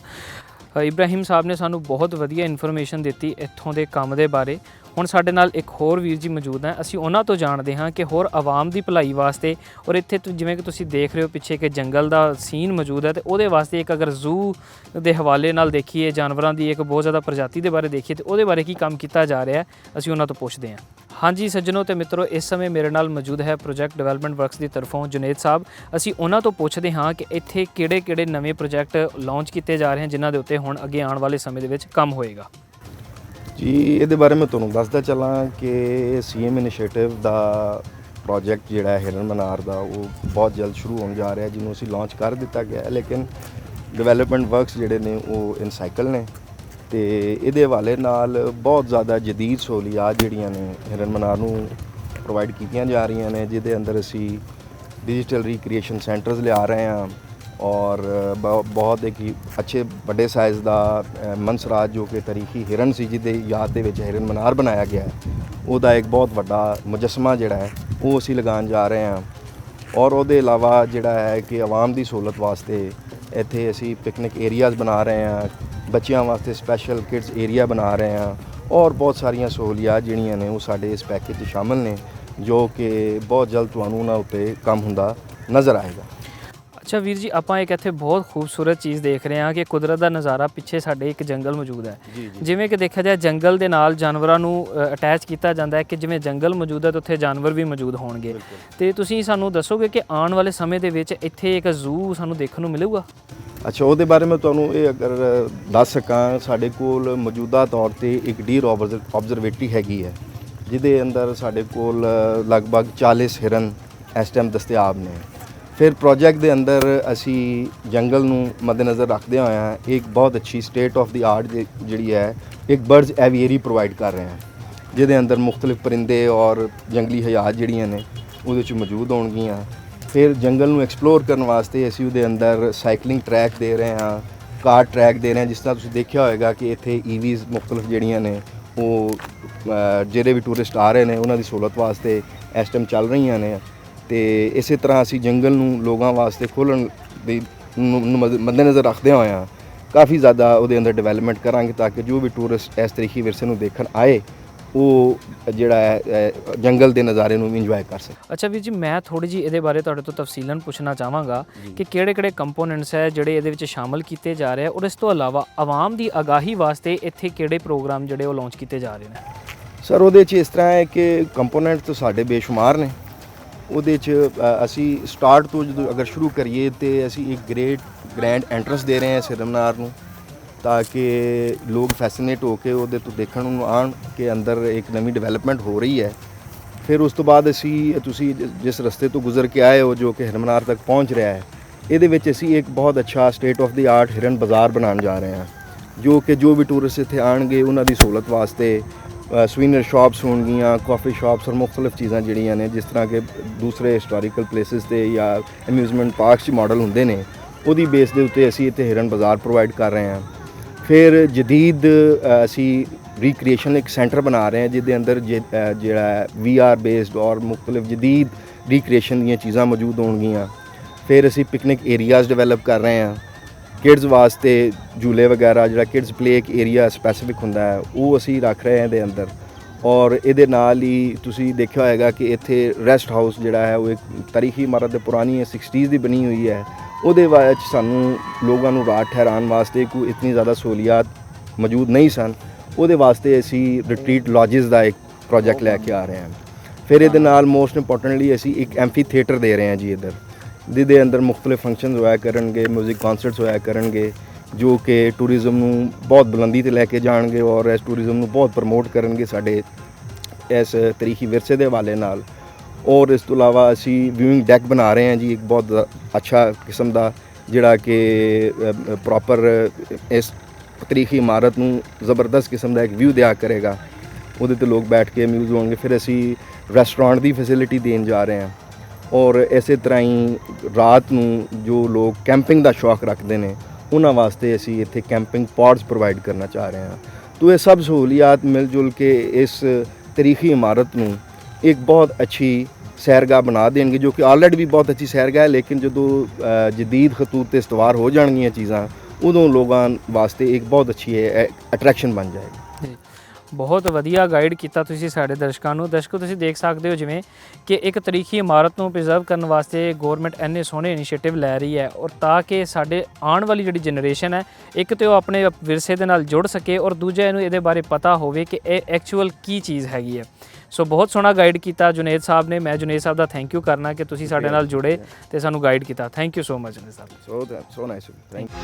ਇਬਰਾਹੀਮ ਸਾਹਿਬ ਨੇ ਸਾਨੂੰ ਬਹੁਤ ਵਧੀਆ ਇਨਫੋਰਮੇਸ਼ਨ ਦਿੱਤੀ ਇੱਥੋਂ ਦੇ ਕੰਮ ਦੇ ਬਾਰੇ। ਹੁਣ ਸਾਡੇ ਨਾਲ ਇੱਕ ਹੋਰ ਵੀਰ ਜੀ ਮੌਜੂਦ ਹੈ, ਅਸੀਂ ਉਹਨਾਂ ਤੋਂ ਜਾਣਦੇ ਹਾਂ ਕਿ ਹੋਰ ਆਵਾਮ ਦੀ ਭਲਾਈ ਵਾਸਤੇ ਔਰ ਇੱਥੇ ਜਿਵੇਂ ਕਿ ਤੁਸੀਂ ਦੇਖ ਰਹੇ ਹੋ ਪਿੱਛੇ ਕਿ ਜੰਗਲ ਦਾ ਸੀਨ ਮੌਜੂਦ ਹੈ, ਤੇ ਉਹਦੇ ਵਾਸਤੇ ਇੱਕ ਅਗਰ ਜ਼ੂ ਦੇ ਹਵਾਲੇ ਨਾਲ ਦੇਖੀਏ, ਜਾਨਵਰਾਂ ਦੀ ਇੱਕ ਬਹੁਤ ਜ਼ਿਆਦਾ ਪ੍ਰਜਾਤੀ ਦੇ ਬਾਰੇ ਦੇਖੀਏ, ਤੇ ਉਹਦੇ ਬਾਰੇ ਕੀ ਕੰਮ ਕੀਤਾ ਜਾ ਰਿਹਾ ਹੈ, ਅਸੀਂ ਉਹਨਾਂ ਤੋਂ ਪੁੱਛਦੇ ਹਾਂ। ਹਾਂਜੀ ਸੱਜਣੋ ਤੇ ਮਿੱਤਰੋ, ਇਸ ਸਮੇਂ ਮੇਰੇ ਨਾਲ ਮੌਜੂਦ ਹੈ ਪ੍ਰੋਜੈਕਟ ਡਿਵੈਲਪਮੈਂਟ ਵਰਕਸ ਦੀ ਤਰਫੋਂ ਜੁਨੇਦ ਸਾਹਿਬ। ਅਸੀਂ ਉਹਨਾਂ ਤੋਂ ਪੁੱਛਦੇ ਹਾਂ ਕਿ ਇੱਥੇ ਕਿਹੜੇ-ਕਿਹੜੇ ਨਵੇਂ ਪ੍ਰੋਜੈਕਟ ਲਾਂਚ ਕੀਤੇ ਜਾ ਰਹੇ ਹਨ, ਜਿਨ੍ਹਾਂ ਦੇ ਉੱਤੇ ਹੁਣ ਅੱਗੇ ਆਉਣ ਵਾਲੇ ਸਮੇਂ ਦੇ ਵਿੱਚ ਕੰਮ ਹੋਏਗਾ। ਜੀ ਇਹਦੇ ਬਾਰੇ ਮੈਂ ਤੁਹਾਨੂੰ ਦੱਸਦਾ ਚੱਲਾਂ ਕਿ CM ਇਨੀਸ਼ੀਏਟਿਵ ਦਾ ਪ੍ਰੋਜੈਕਟ ਜਿਹੜਾ ਹੈ ਹਿਰਨ ਮਨਾਰ ਦਾ, ਉਹ ਬਹੁਤ ਜਲਦ ਸ਼ੁਰੂ ਹੋਣ ਜਾ ਰਿਹਾ, ਜਿਹਨੂੰ ਅਸੀਂ ਲਾਂਚ ਕਰ ਦਿੱਤਾ ਗਿਆ, ਲੇਕਿਨ ਡਿਵੈਲਪਮੈਂਟ ਵਰਕਸ ਜਿਹੜੇ ਨੇ ਉਹ ਇਨ ਸਾਈਕਲ ਨੇ, ਤੇ ਇਹਦੇ ਹਵਾਲੇ ਨਾਲ ਬਹੁਤ ਜ਼ਿਆਦਾ ਜਦੀਦ ਸਹੂਲੀਅਤ ਜਿਹੜੀਆਂ ਨੇ ਹਿਰਨ ਮਨਾਰ ਨੂੰ ਪ੍ਰੋਵਾਈਡ ਕੀਤੀਆਂ ਜਾ ਰਹੀਆਂ ਨੇ, ਜਿਹਦੇ ਅੰਦਰ ਅਸੀਂ ਡਿਜੀਟਲ ਰੀਕ੍ਰੀਏਸ਼ਨ ਸੈਂਟਰਸ ਲਿਆ ਰਹੇ ਹਾਂ ਔਰ ਬਹੁਤ ਇੱਕ ਅੱਛੇ ਵੱਡੇ ਸਾਈਜ਼ ਦਾ ਮਨਸਰਾਜ, ਜੋ ਕਿ ਤਾਰੀਖੀ ਹਿਰਨ ਸੀ ਜਿਹਦੇ ਯਾਦ ਦੇ ਵਿੱਚ ਹਿਰਨ ਮਨਾਰ ਬਣਾਇਆ ਗਿਆ ਹੈ, ਉਹਦਾ ਇੱਕ ਬਹੁਤ ਵੱਡਾ ਮੁਜੱਸਮਾ ਜਿਹੜਾ ਹੈ ਉਹ ਅਸੀਂ ਲਗਾਉਣ ਜਾ ਰਹੇ ਹਾਂ। ਔਰ ਉਹਦੇ ਇਲਾਵਾ ਜਿਹੜਾ ਹੈ ਕਿ ਆਵਾਮ ਦੀ ਸਹੂਲਤ ਵਾਸਤੇ ਇੱਥੇ ਅਸੀਂ ਪਿਕਨਿਕ ਏਰੀਆਜ਼ ਬਣਾ ਰਹੇ ਹਾਂ, ਬੱਚਿਆਂ ਵਾਸਤੇ ਸਪੈਸ਼ਲ ਕਿਡਸ ਏਰੀਆ ਬਣਾ ਰਹੇ ਹਾਂ ਔਰ ਬਹੁਤ ਸਾਰੀਆਂ ਸਹੂਲੀਅਤ ਜਿਹੜੀਆਂ ਨੇ ਉਹ ਸਾਡੇ ਇਸ ਪੈਕੇਜ 'ਚ ਸ਼ਾਮਲ ਨੇ, ਜੋ ਕਿ ਬਹੁਤ ਜਲਦ ਤੁਹਾਨੂੰ ਉਹਨਾਂ ਉੱਤੇ ਕੰਮ ਹੁੰਦਾ ਨਜ਼ਰ ਆਏਗਾ। ਅੱਛਾ ਵੀਰ ਜੀ, ਆਪਾਂ ਇੱਕ ਇੱਥੇ ਬਹੁਤ ਖੂਬਸੂਰਤ ਚੀਜ਼ ਦੇਖ ਰਹੇ ਹਾਂ ਕਿ ਕੁਦਰਤ ਦਾ ਨਜ਼ਾਰਾ, ਪਿੱਛੇ ਸਾਡੇ ਇੱਕ ਜੰਗਲ ਮੌਜੂਦ ਹੈ। ਜਿਵੇਂ ਕਿ ਦੇਖਿਆ ਜਾਏ ਜੰਗਲ ਦੇ ਨਾਲ ਜਾਨਵਰਾਂ ਨੂੰ ਅਟੈਚ ਕੀਤਾ ਜਾਂਦਾ ਹੈ ਕਿ ਜਿਵੇਂ ਜੰਗਲ ਮੌਜੂਦ ਹੈ ਤਾਂ ਉੱਥੇ ਜਾਨਵਰ ਵੀ ਮੌਜੂਦ ਹੋਣਗੇ, ਤੇ ਤੁਸੀਂ ਸਾਨੂੰ ਦੱਸੋਗੇ ਕਿ ਆਉਣ ਵਾਲੇ ਸਮੇਂ ਦੇ ਵਿੱਚ ਇੱਥੇ ਇੱਕ ਜ਼ੂ ਸਾਨੂੰ ਦੇਖਣ ਨੂੰ ਮਿਲੇਗਾ? ਅੱਛਾ, ਉਹਦੇ ਬਾਰੇ ਮੈਂ ਤੁਹਾਨੂੰ ਇਹ ਅਗਰ ਦੱਸ ਸਕਾਂ, ਸਾਡੇ ਕੋਲ ਮੌਜੂਦਾ ਤੌਰ ਤੇ ਇੱਕ ਡੀਰ ਆਬਜ਼ਰਵੇਟਰੀ ਹੈਗੀ ਹੈ, ਜਿਹਦੇ ਅੰਦਰ ਸਾਡੇ ਕੋਲ ਲਗਭਗ 40 ਹਿਰਨ ਇਸ ਟਾਈਮ ਦਸਤਿਆਬ ਨੇ। ਫਿਰ ਪ੍ਰੋਜੈਕਟ ਦੇ ਅੰਦਰ ਅਸੀਂ ਜੰਗਲ ਨੂੰ ਮੱਦੇਨਜ਼ਰ ਰੱਖਦਿਆਂ ਹੋਇਆਂ ਇੱਕ ਬਹੁਤ ਅੱਛੀ ਸਟੇਟ ਆਫ ਦੀ ਆਰਟ ਜਿਹੜੀ ਹੈ ਇੱਕ ਬਰਡਸ ਐਵੀਅਰੀ ਪ੍ਰੋਵਾਈਡ ਕਰ ਰਹੇ ਹਾਂ, ਜਿਹਦੇ ਅੰਦਰ ਮੁxtਲਿਫ ਪਰਿੰਦੇ ਔਰ ਜੰਗਲੀ ਹਯਾਤ ਜਿਹੜੀਆਂ ਨੇ ਉਹਦੇ 'ਚ ਮੌਜੂਦ ਹੋਣਗੀਆਂ। ਫਿਰ ਜੰਗਲ ਨੂੰ ਐਕਸਪਲੋਰ ਕਰਨ ਵਾਸਤੇ ਅਸੀਂ ਉਹਦੇ ਅੰਦਰ ਸਾਈਕਲਿੰਗ ਟਰੈਕ ਦੇ ਰਹੇ ਹਾਂ, ਕਾਰ ਟਰੈਕ ਦੇ ਰਹੇ ਹਾਂ। ਜਿਸ ਤਰ੍ਹਾਂ ਤੁਸੀਂ ਦੇਖਿਆ ਹੋਵੇਗਾ ਕਿ ਇੱਥੇ EVs ਮੁxtਲਿਫ ਜਿਹੜੀਆਂ ਨੇ ਉਹ ਜਿਹੜੇ ਵੀ ਟੂਰਿਸਟ ਆ ਰਹੇ ਨੇ ਉਹਨਾਂ ਦੀ ਸਹੂਲਤ ਵਾਸਤੇ ਇਸ ਟਾਈਮ ਚੱਲ ਰਹੀਆਂ ਨੇ। ਤੇ ਇਸੇ ਤਰ੍ਹਾਂ ਅਸੀਂ ਜੰਗਲ ਨੂੰ ਲੋਕਾਂ ਵਾਸਤੇ ਖੋਲ੍ਹਣ ਦੀ ਮੱਦੇਨਜ਼ਰ ਰੱਖਦੇ ਹੋਇਆਂ ਕਾਫੀ ਜ਼ਿਆਦਾ ਉਹਦੇ ਅੰਦਰ ਡਿਵੈਲਪਮੈਂਟ ਕਰਾਂਗੇ ਤਾਂ ਕਿ ਜੋ ਵੀ ਟੂਰਿਸਟ ਇਸ ਤਰੀਕੇ ਵਿਰਸੇ ਨੂੰ ਦੇਖਣ ਆਏ ਉਹ ਜਿਹੜਾ ਹੈ ਜੰਗਲ ਦੇ ਨਜ਼ਾਰੇ ਨੂੰ ਇੰਜੋਏ ਕਰ ਸਕੇ। ਅੱਛਾ ਵੀਰ ਜੀ, ਮੈਂ ਥੋੜੀ ਜੀ ਇਹਦੇ ਬਾਰੇ ਤੁਹਾਡੇ ਤੋਂ ਤਫਸੀਲਨ ਪੁੱਛਣਾ ਚਾਹਾਂਗਾ ਕਿ ਕਿਹੜੇ ਕੰਪੋਨੈਂਟਸ ਹੈ ਜਿਹੜੇ ਇਹਦੇ ਵਿੱਚ ਸ਼ਾਮਲ ਕੀਤੇ ਜਾ ਰਹੇ ਆ, ਔਰ ਇਸ ਤੋਂ ਇਲਾਵਾ ਆਵਾਮ ਦੀ ਆਗਾਹੀ ਵਾਸਤੇ ਇੱਥੇ ਕਿਹੜੇ ਪ੍ਰੋਗਰਾਮ ਜਿਹੜੇ ਉਹ ਲਾਂਚ ਕੀਤੇ ਜਾ ਰਹੇ ਨੇ। ਸਰ ਉਹਦੇ 'ਚ ਇਸ ਤਰ੍ਹਾਂ ਹੈ ਕਿ ਕੰਪੋਨੈਂਟ ਤਾਂ ਸਾਡੇ ਬੇਸ਼ੁਮਾਰ ਨੇ। ਉਹਦੇ 'ਚ ਅਸੀਂ ਸਟਾਰਟ ਤੋਂ ਜਦੋਂ ਅਗਰ ਸ਼ੁਰੂ ਕਰੀਏ ਤੇ ਅਸੀਂ ਇੱਕ ਗ੍ਰੈਂਡ ਐਂਟਰੈਂਸ ਦੇ ਰਹੇ ਹਾਂ ਸਿਰਮਨਾਰ ਨੂੰ, ਤਾਂ ਕਿ ਲੋਕ ਫੈਸੀਨੇਟ ਹੋ ਕੇ ਉਹਦੇ ਤੋਂ ਦੇਖਣ ਨੂੰ ਆਉਣ ਕਿ ਅੰਦਰ ਇੱਕ ਨਵੀਂ ਡਿਵੈਲਪਮੈਂਟ ਹੋ ਰਹੀ ਹੈ। ਫਿਰ ਉਸ ਤੋਂ ਬਾਅਦ ਅਸੀਂ ਤੁਸੀਂ ਜਿਸ ਰਸਤੇ ਤੋਂ ਗੁਜ਼ਰ ਕੇ ਆਏ ਹੋ ਜੋ ਕਿ ਹਿਰਨਮਨਾਰ ਤੱਕ ਪਹੁੰਚ ਰਿਹਾ ਹੈ, ਇਹਦੇ ਵਿੱਚ ਅਸੀਂ ਇੱਕ ਬਹੁਤ ਅੱਛਾ ਸਟੇਟ ਆਫ ਦੀ ਆਰਟ ਹਿਰਨ ਬਾਜ਼ਾਰ ਬਣਾਉਣ ਜਾ ਰਹੇ ਹਾਂ, ਜੋ ਕਿ ਜੋ ਵੀ ਟੂਰਿਸਟ ਇੱਥੇ ਆਉਣਗੇ ਉਹਨਾਂ ਦੀ ਸਹੂਲਤ ਵਾਸਤੇ ਸਵੀਨਰ ਸ਼ਾਪਸ ਹੋਣਗੀਆਂ, ਕਾਫੀ ਸ਼ਾਪਸ ਔਰ ਮੁxtਲਿਫ ਚੀਜ਼ਾਂ ਜਿਹੜੀਆਂ ਨੇ ਜਿਸ ਤਰ੍ਹਾਂ ਕਿ ਦੂਸਰੇ ਹਿਸਟੋਰੀਕਲ ਪਲੇਸਿਸ 'ਤੇ ਜਾਂ ਅਮਿਊਜ਼ਮੈਂਟ ਪਾਰਕਸ 'ਚ ਮਾਡਲ ਹੁੰਦੇ ਨੇ, ਉਹਦੀ ਬੇਸ ਦੇ ਉੱਤੇ ਅਸੀਂ ਇੱਥੇ ਹਿਰਨ ਬਾਜ਼ਾਰ ਪ੍ਰੋਵਾਈਡ ਕਰ ਰਹੇ ਹਾਂ। ਫਿਰ ਜਦੀਦ ਅਸੀਂ ਰੀਕ੍ਰੀਏਸ਼ਨ ਇੱਕ ਸੈਂਟਰ ਬਣਾ ਰਹੇ ਹਾਂ ਜਿਹਦੇ ਅੰਦਰ ਜਿਹੜਾ VR ਬੇਸਡ ਔਰ ਮੁxtਲਿਫ ਜਦੀਦ ਰੀਕ੍ਰੀਏਸ਼ਨ ਦੀਆਂ ਚੀਜ਼ਾਂ ਮੌਜੂਦ ਹੋਣਗੀਆਂ। ਫਿਰ ਅਸੀਂ ਪਿਕਨਿਕ ਏਰੀਆਜ਼ ਡਿਵੈਲਪ ਕਰ ਰਹੇ ਹਾਂ, ਕਿਡਜ਼ ਵਾਸਤੇ ਝੂਲੇ ਵਗੈਰਾ, ਜਿਹੜਾ ਕਿਡਜ਼ ਪਲੇ ਇੱਕ ਏਰੀਆ ਸਪੈਸੀਫਿਕ ਹੁੰਦਾ ਹੈ ਉਹ ਅਸੀਂ ਰੱਖ ਰਹੇ ਹਾਂ ਇਹਦੇ ਅੰਦਰ। ਔਰ ਇਹਦੇ ਨਾਲ ਹੀ ਤੁਸੀਂ ਦੇਖਿਆ ਹੋਏਗਾ ਕਿ ਇੱਥੇ ਰੈਸਟ ਹਾਊਸ ਜਿਹੜਾ ਹੈ ਉਹ ਇੱਕ ਤਾਰੀਖੀ ਇਮਾਰਤ ਦੇ ਪੁਰਾਣੀ 60s ਦੀ ਬਣੀ ਹੋਈ ਹੈ। ਉਹਦੇ ਵਿੱਚ ਸਾਨੂੰ ਲੋਕਾਂ ਨੂੰ ਰਾਤ ਠਹਿਰਾਉਣ ਵਾਸਤੇ ਕੋਈ ਇਤਨੀ ਜ਼ਿਆਦਾ ਸਹੂਲੀਅਤ ਮੌਜੂਦ ਨਹੀਂ ਸਨ। ਉਹਦੇ ਵਾਸਤੇ ਅਸੀਂ ਰਿਟਰੀਟ ਲੌਜਿਸ ਦਾ ਇੱਕ ਪ੍ਰੋਜੈਕਟ ਲੈ ਕੇ ਆ ਰਹੇ ਹਾਂ। ਫਿਰ ਇਹਦੇ ਨਾਲ ਮੋਸਟ ਇੰਪੋਰਟੈਂਟਲੀ ਅਸੀਂ ਇੱਕ ਐਂਫੀ ਥੀਏਟਰ ਦੇ ਰਹੇ ਹਾਂ ਜੀ ਇੱਧਰ, ਜਿਹਦੇ ਅੰਦਰ ਮੁxtਲਿਫ ਫੰਕਸ਼ਨਸ ਹੋਇਆ ਕਰਨਗੇ, ਮਿਊਜ਼ਿਕ ਕਨਸਰਟਸ ਹੋਇਆ ਕਰਨਗੇ, ਜੋ ਕਿ ਟੂਰਿਜ਼ਮ ਨੂੰ ਬਹੁਤ ਬੁਲੰਦੀ ਤੇ ਲੈ ਕੇ ਜਾਣਗੇ ਔਰ ਇਸ ਟੂਰਿਜ਼ਮ ਨੂੰ ਬਹੁਤ ਪ੍ਰਮੋਟ ਕਰਨਗੇ ਸਾਡੇ ਇਸ ਤਾਰੀਖੀ ਵਿਰਸੇ ਦੇ ਹਵਾਲੇ ਨਾਲ। ਔਰ ਇਸ ਤੋਂ ਇਲਾਵਾ ਅਸੀਂ ਵਿਊਇੰਗ ਡੈਕ ਬਣਾ ਰਹੇ ਹਾਂ ਜੀ, ਇੱਕ ਬਹੁਤ ਅੱਛਾ ਕਿਸਮ ਦਾ, ਜਿਹੜਾ ਕਿ ਪ੍ਰੋਪਰ ਇਸ ਤਾਰੀਖੀ ਇਮਾਰਤ ਨੂੰ ਜ਼ਬਰਦਸਤ ਕਿਸਮ ਦਾ ਇੱਕ ਵਿਊ ਦਿਆ ਕਰੇਗਾ। ਉਹਦੇ 'ਤੇ ਲੋਕ ਬੈਠ ਕੇ ਅਮਿਊਜ਼ ਹੋਣਗੇ। ਫਿਰ ਅਸੀਂ ਰੈਸਟੋਰੈਂਟ ਦੀ ਫੈਸਿਲਿਟੀ ਦੇਣ ਜਾ ਰਹੇ ਹਾਂ। ਔਰ ਇਸੇ ਤਰ੍ਹਾਂ ਹੀ ਰਾਤ ਨੂੰ ਜੋ ਲੋਕ ਕੈਂਪਿੰਗ ਦਾ ਸ਼ੌਕ ਰੱਖਦੇ ਨੇ ਉਹਨਾਂ ਵਾਸਤੇ ਅਸੀਂ ਇੱਥੇ ਕੈਂਪਿੰਗ ਪੌਡਸ ਪ੍ਰੋਵਾਈਡ ਕਰਨਾ ਚਾਹ ਰਹੇ ਹਾਂ। तो ये सब सहूलियात मिलजुल के इस तारीखी इमारत ਨੂੰ एक बहुत अच्छी सैरगाह बना देंगे, जो कि ऑलरेडी भी बहुत अच्छी सैरगाह है, लेकिन जो जदीद खतूत ते इस्तवार हो जाएंगियां चीज़ां उदों लोगों वास्ते एक बहुत अच्छी अट्रैक्शन बन जाएगी। बहुत वधिया गाइड किया तुसीं साडे दर्शकों ਨੂੰ। दर्शकों तुसीं देख सकते हो जिवें कि एक तरीखी इमारत ਨੂੰ प्रिजर्व करने वास्ते गौरमेंट इन्ने सोहणे इनिशिएटिव लै रही है, और ताकि साडे आने वाली जिहड़ी जनरेशन है एक तो अपने विरसे दे नाल जुड़ सके और दूजा इहनूं इहदे बारे पता होवे कि ਇਹ एक्चुअल की चीज़ हैगी है। सो बहुत सोहना गाइड किया जुनेद साहब ने। मैं जुनेद साहब का थैंक यू करना कि तुसीं साडे नाल जुड़े ते सानूं गाइड किया। Thank you so much Junaid साहब। So nice, thank you।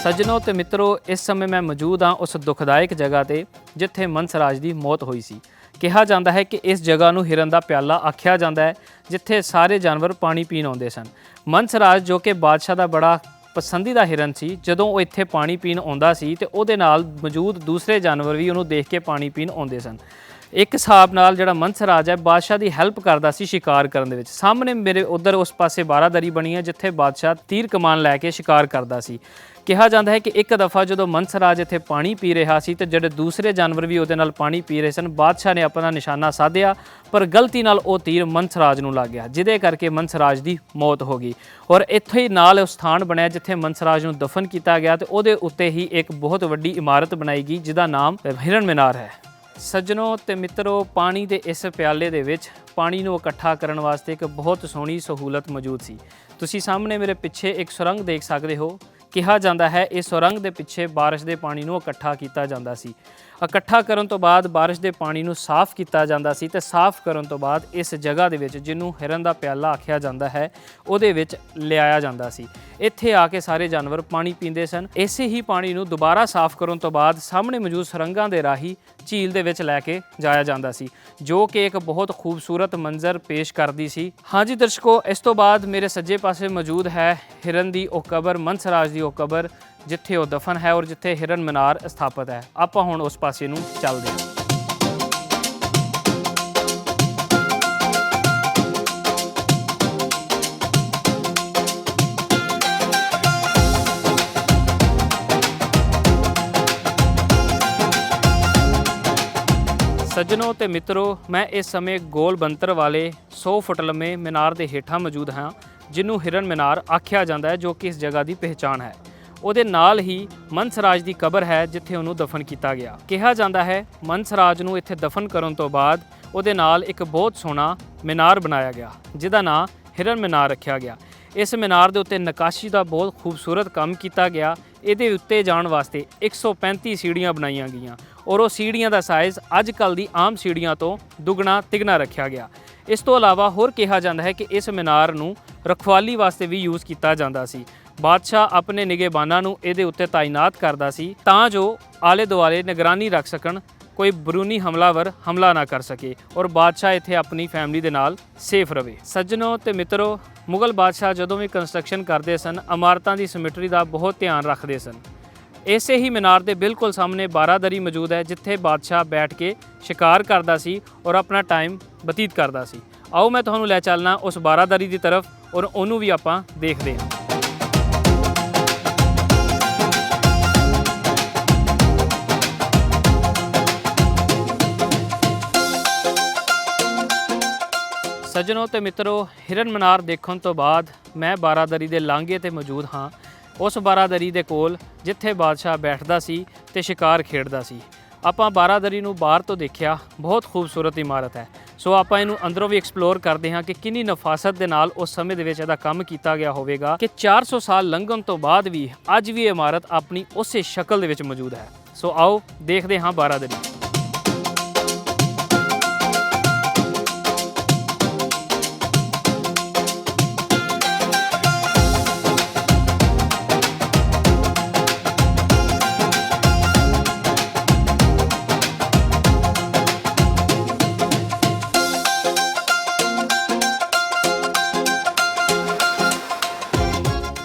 सज्जनों ते मित्रों, इस समय मैं मौजूद हाँ उस दुखदायक जगह ते जिथे मनसराज की मौत हुई सी। कहा जाता है कि इस जगह नूं हिरन दा प्याला आख्या जाता है, जिथे सारे जानवर पानी पीण आउंदे सन। मनसराज जो कि बादशाह दा बड़ा पसंदीदा हिरन सी, जदों वो इत्थे पानी पीण आउंदा सी ते उहदे नाल मौजूद दूसरे जानवर भी उहनूं देख के पानी पीण आउंदे सन। एक हिसाब नाल जिहड़ा मनसराज है बादशाह की हैल्प करता सी शिकार करन दे विच। सामने मेरे उधर उस पासे बारादरी बनी है जिथे बादशाह तीर कमान लैके शिकार करता सी। कहा जाता है कि एक दफ़ा जो मनसराज इत्थे पानी पी रहा सी ते जिहड़े दूसरे जानवर भी उहदे नाल पानी पी रहे सन, बादशाह ने अपना निशाना साधिया पर गलती नाल वो तीर मनसराज नूं लग गया, जिहदे करके मनसराज की मौत हो गई। और इत्थे ही नाल स्थान बनया जिथे मनसराज नूं दफन किया गया ते उहदे उत्ते ही एक बहुत वड्डी इमारत बनाई गई जिहदा नाम हिरन मीनार है। सज्जनों ते मित्रों, पानी के इस प्याले दे विच पानी नूं इकट्ठा करन वास्ते एक बहुत सोहनी सहूलत मौजूद सी। तुसीं सामने मेरे पिछे एक सुरंग देख सकते हो। कहा जाता है इस सुरंग के पिछे बारिश के पानी नूं इकट्ठा किया जाता सी। इकट्ठा करन तो बाद बारिश के पानी नूं साफ किया जाता सी ते साफ करन तो बाद इस जगह दे विच जिन्हों हिरन दा प्याला आख्या जाता है उहदे विच लियाया जाता सी। इत्थे आके सारे जानवर पानी पींदे सन। इसे ही पानी नूं दोबारा साफ करन तो बाद सामने मौजूद सुरंगां दे राही झील दे विच लैके जाया जाता सी, जो कि एक बहुत खूबसूरत मंजर पेश करती सी। हाँ जी दर्शकों, इस तो बाद मेरे सज्जे पासे मौजूद है हिरन दी ओ कबर, मनसराज दी ओ कबर, जिथे वो दफन है और जिथे हिरन मीनार स्थापित है। आपां हुण उस पासे नूं चलदे हां। ਸੱਜਣੋ ਤੇ ਮਿੱਤਰੋ, ਮੈਂ ਇਸ ਸਮੇਂ ਗੋਲ ਬੰਤਰ ਵਾਲੇ 100 ਫੁੱਟ ਲੰਮੇ ਮੀਨਾਰ ਦੇ ਹੇਠਾਂ ਮੌਜੂਦ ਹਾਂ, ਜਿਹਨੂੰ ਹਿਰਨ ਮੀਨਾਰ ਆਖਿਆ ਜਾਂਦਾ ਹੈ, ਜੋ ਕਿ ਇਸ ਜਗ੍ਹਾ ਦੀ ਪਹਿਚਾਣ ਹੈ। ਉਹਦੇ ਨਾਲ ਹੀ ਮਨਸਰਾਜ ਦੀ ਕਬਰ ਹੈ, ਜਿੱਥੇ ਉਹਨੂੰ ਦਫਨ ਕੀਤਾ ਗਿਆ। ਕਿਹਾ ਜਾਂਦਾ ਹੈ ਮਨਸਰਾਜ ਨੂੰ ਇੱਥੇ ਦਫਨ ਕਰਨ ਤੋਂ ਬਾਅਦ ਉਹਦੇ ਨਾਲ ਇੱਕ ਬਹੁਤ ਸੋਹਣਾ ਮੀਨਾਰ ਬਣਾਇਆ ਗਿਆ, ਜਿਹਦਾ ਨਾਂ ਹਿਰਨ ਮੀਨਾਰ ਰੱਖਿਆ ਗਿਆ। ਇਸ ਮੀਨਾਰ ਦੇ ਉੱਤੇ ਨਕਾਸ਼ੀ ਦਾ ਬਹੁਤ ਖੂਬਸੂਰਤ ਕੰਮ ਕੀਤਾ ਗਿਆ। ਇਹਦੇ ਉੱਤੇ ਜਾਣ ਵਾਸਤੇ 135 ਸੀੜੀਆਂ ਬਣਾਈਆਂ ਗਈਆਂ ਔਰ ਉਹ ਸੀੜੀਆਂ ਦਾ ਸਾਈਜ਼ ਅੱਜ ਕੱਲ੍ਹ ਦੀ ਆਮ ਸੀੜੀਆਂ ਤੋਂ ਦੁੱਗਣਾ ਤਿਗਣਾ ਰੱਖਿਆ ਗਿਆ। ਇਸ ਤੋਂ ਇਲਾਵਾ ਹੋਰ ਕਿਹਾ ਜਾਂਦਾ ਹੈ ਕਿ ਇਸ ਮੀਨਾਰ ਨੂੰ ਰਖਵਾਲੀ ਵਾਸਤੇ ਵੀ ਯੂਜ਼ ਕੀਤਾ ਜਾਂਦਾ ਸੀ। ਬਾਦਸ਼ਾਹ ਆਪਣੇ ਨਿਗਹਿਬਾਨਾਂ ਨੂੰ ਇਹਦੇ ਉੱਤੇ ਤਾਇਨਾਤ ਕਰਦਾ ਸੀ ਤਾਂ ਜੋ ਆਲੇ ਦੁਆਲੇ ਨਿਗਰਾਨੀ ਰੱਖ ਸਕਣ, ਕੋਈ ਬਰੂਨੀ ਹਮਲਾਵਰ ਹਮਲਾ ਨਾ ਕਰ ਸਕੇ ਔਰ ਬਾਦਸ਼ਾਹ ਇੱਥੇ ਆਪਣੀ ਫੈਮਿਲੀ ਦੇ ਨਾਲ ਸੇਫ ਰਵੇ। ਸੱਜਣੋ ਤੇ ਮਿੱਤਰੋ, ਮੁਗਲ ਬਾਦਸ਼ਾਹ ਜਦੋਂ ਵੀ ਕੰਸਟਰਕਸ਼ਨ ਕਰਦੇ ਸਨ, ਇਮਾਰਤਾਂ ਦੀ ਸਿਮਟਰੀ ਦਾ ਬਹੁਤ ਧਿਆਨ ਰੱਖਦੇ ਸਨ। ਇਸੇ ਹੀ ਮੀਨਾਰ ਦੇ ਬਿਲਕੁਲ ਸਾਹਮਣੇ ਬਾਰਾਦਰੀ ਮੌਜੂਦ ਹੈ, ਜਿੱਥੇ ਬਾਦਸ਼ਾਹ ਬੈਠ ਕੇ ਸ਼ਿਕਾਰ ਕਰਦਾ ਸੀ ਔਰ ਆਪਣਾ ਟਾਈਮ ਬਤੀਤ ਕਰਦਾ ਸੀ। ਆਓ ਮੈਂ ਤੁਹਾਨੂੰ ਲੈ ਚੱਲਣਾ ਉਸ ਬਾਰਾਦਰੀ ਦੀ ਤਰਫ ਔਰ ਉਹਨੂੰ ਵੀ ਆਪਾਂ ਦੇਖਦੇ ਹਾਂ। ਸੱਜਣੋ ਤੇ ਮਿੱਤਰੋ, ਹਿਰਨ ਮੀਨਾਰ ਦੇਖਣ ਤੋਂ ਬਾਅਦ ਮੈਂ ਬਾਰਾਦਰੀ ਦੇ ਲਾਂਘੇ ਤੇ ਮੌਜੂਦ ਹਾਂ, ਉਸ ਬਾਰਾਦਰੀ ਦੇ ਕੋਲ ਜਿੱਥੇ ਬਾਦਸ਼ਾਹ ਬੈਠਦਾ ਸੀ ਤੇ ਸ਼ਿਕਾਰ ਖੇਡਦਾ ਸੀ। ਆਪਾਂ ਬਾਰਾਦਰੀ ਨੂੰ ਬਾਹਰ ਤੋਂ ਦੇਖਿਆ, ਬਹੁਤ ਖੂਬਸੂਰਤ ਇਮਾਰਤ ਹੈ। ਸੋ ਆਪਾਂ ਇਹਨੂੰ ਅੰਦਰੋਂ ਵੀ ਐਕਸਪਲੋਰ ਕਰਦੇ ਹਾਂ ਕਿ ਕਿੰਨੀ ਨਫਾਸਤ ਦੇ ਨਾਲ ਉਸ ਸਮੇਂ ਦੇ ਵਿੱਚ ਇਹਦਾ ਕੰਮ ਕੀਤਾ ਗਿਆ ਹੋਵੇਗਾ ਕਿ 400 ਸਾਲ ਲੰਘਣ ਤੋਂ ਬਾਅਦ ਵੀ ਅੱਜ ਵੀ ਇਹ ਇਮਾਰਤ ਆਪਣੀ ਉਸੇ ਸ਼ਕਲ ਦੇ ਵਿੱਚ ਮੌਜੂਦ ਹੈ। ਸੋ ਆਓ ਦੇਖਦੇ ਹਾਂ ਬਾਰਾਦਰੀ।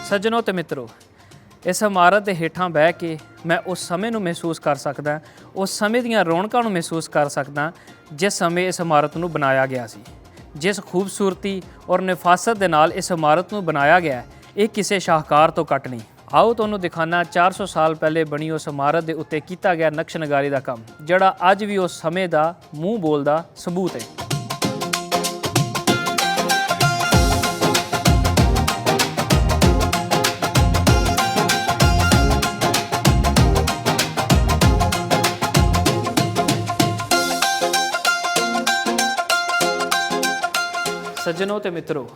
ਸੱਜਣੋ ਤੇ ਮਿੱਤਰੋ, ਇਸ ਇਮਾਰਤ ਦੇ ਹੇਠਾਂ ਬਹਿ ਕੇ ਮੈਂ ਉਸ ਸਮੇਂ ਨੂੰ ਮਹਿਸੂਸ ਕਰ ਸਕਦਾ, ਉਸ ਸਮੇਂ ਦੀਆਂ ਰੌਣਕਾਂ ਨੂੰ ਮਹਿਸੂਸ ਕਰ ਸਕਦਾ ਜਿਸ ਸਮੇਂ ਇਸ ਇਮਾਰਤ ਨੂੰ ਬਣਾਇਆ ਗਿਆ ਸੀ। ਜਿਸ ਖੂਬਸੂਰਤੀ ਔਰ ਨਫਾਸਤ ਦੇ ਨਾਲ ਇਸ ਇਮਾਰਤ ਨੂੰ ਬਣਾਇਆ ਗਿਆ, ਇਹ ਕਿਸੇ ਸ਼ਾਹਕਾਰ ਤੋਂ ਘੱਟ ਨਹੀਂ। ਆਓ ਤੁਹਾਨੂੰ ਦਿਖਾਣਾ 400 ਸਾਲ ਪਹਿਲੇ ਬਣੀ ਉਸ ਇਮਾਰਤ ਦੇ ਉੱਤੇ ਕੀਤਾ ਗਿਆ ਨਕਸ਼ਨਗਾਰੀ ਦਾ ਕੰਮ, ਜਿਹੜਾ ਅੱਜ ਵੀ ਉਸ ਸਮੇਂ ਦਾ ਮੂੰਹ ਬੋਲਦਾ ਸਬੂਤ ਹੈ। ਸੱਜਣੋ ਤੇ ਮਿੱਤਰੋ,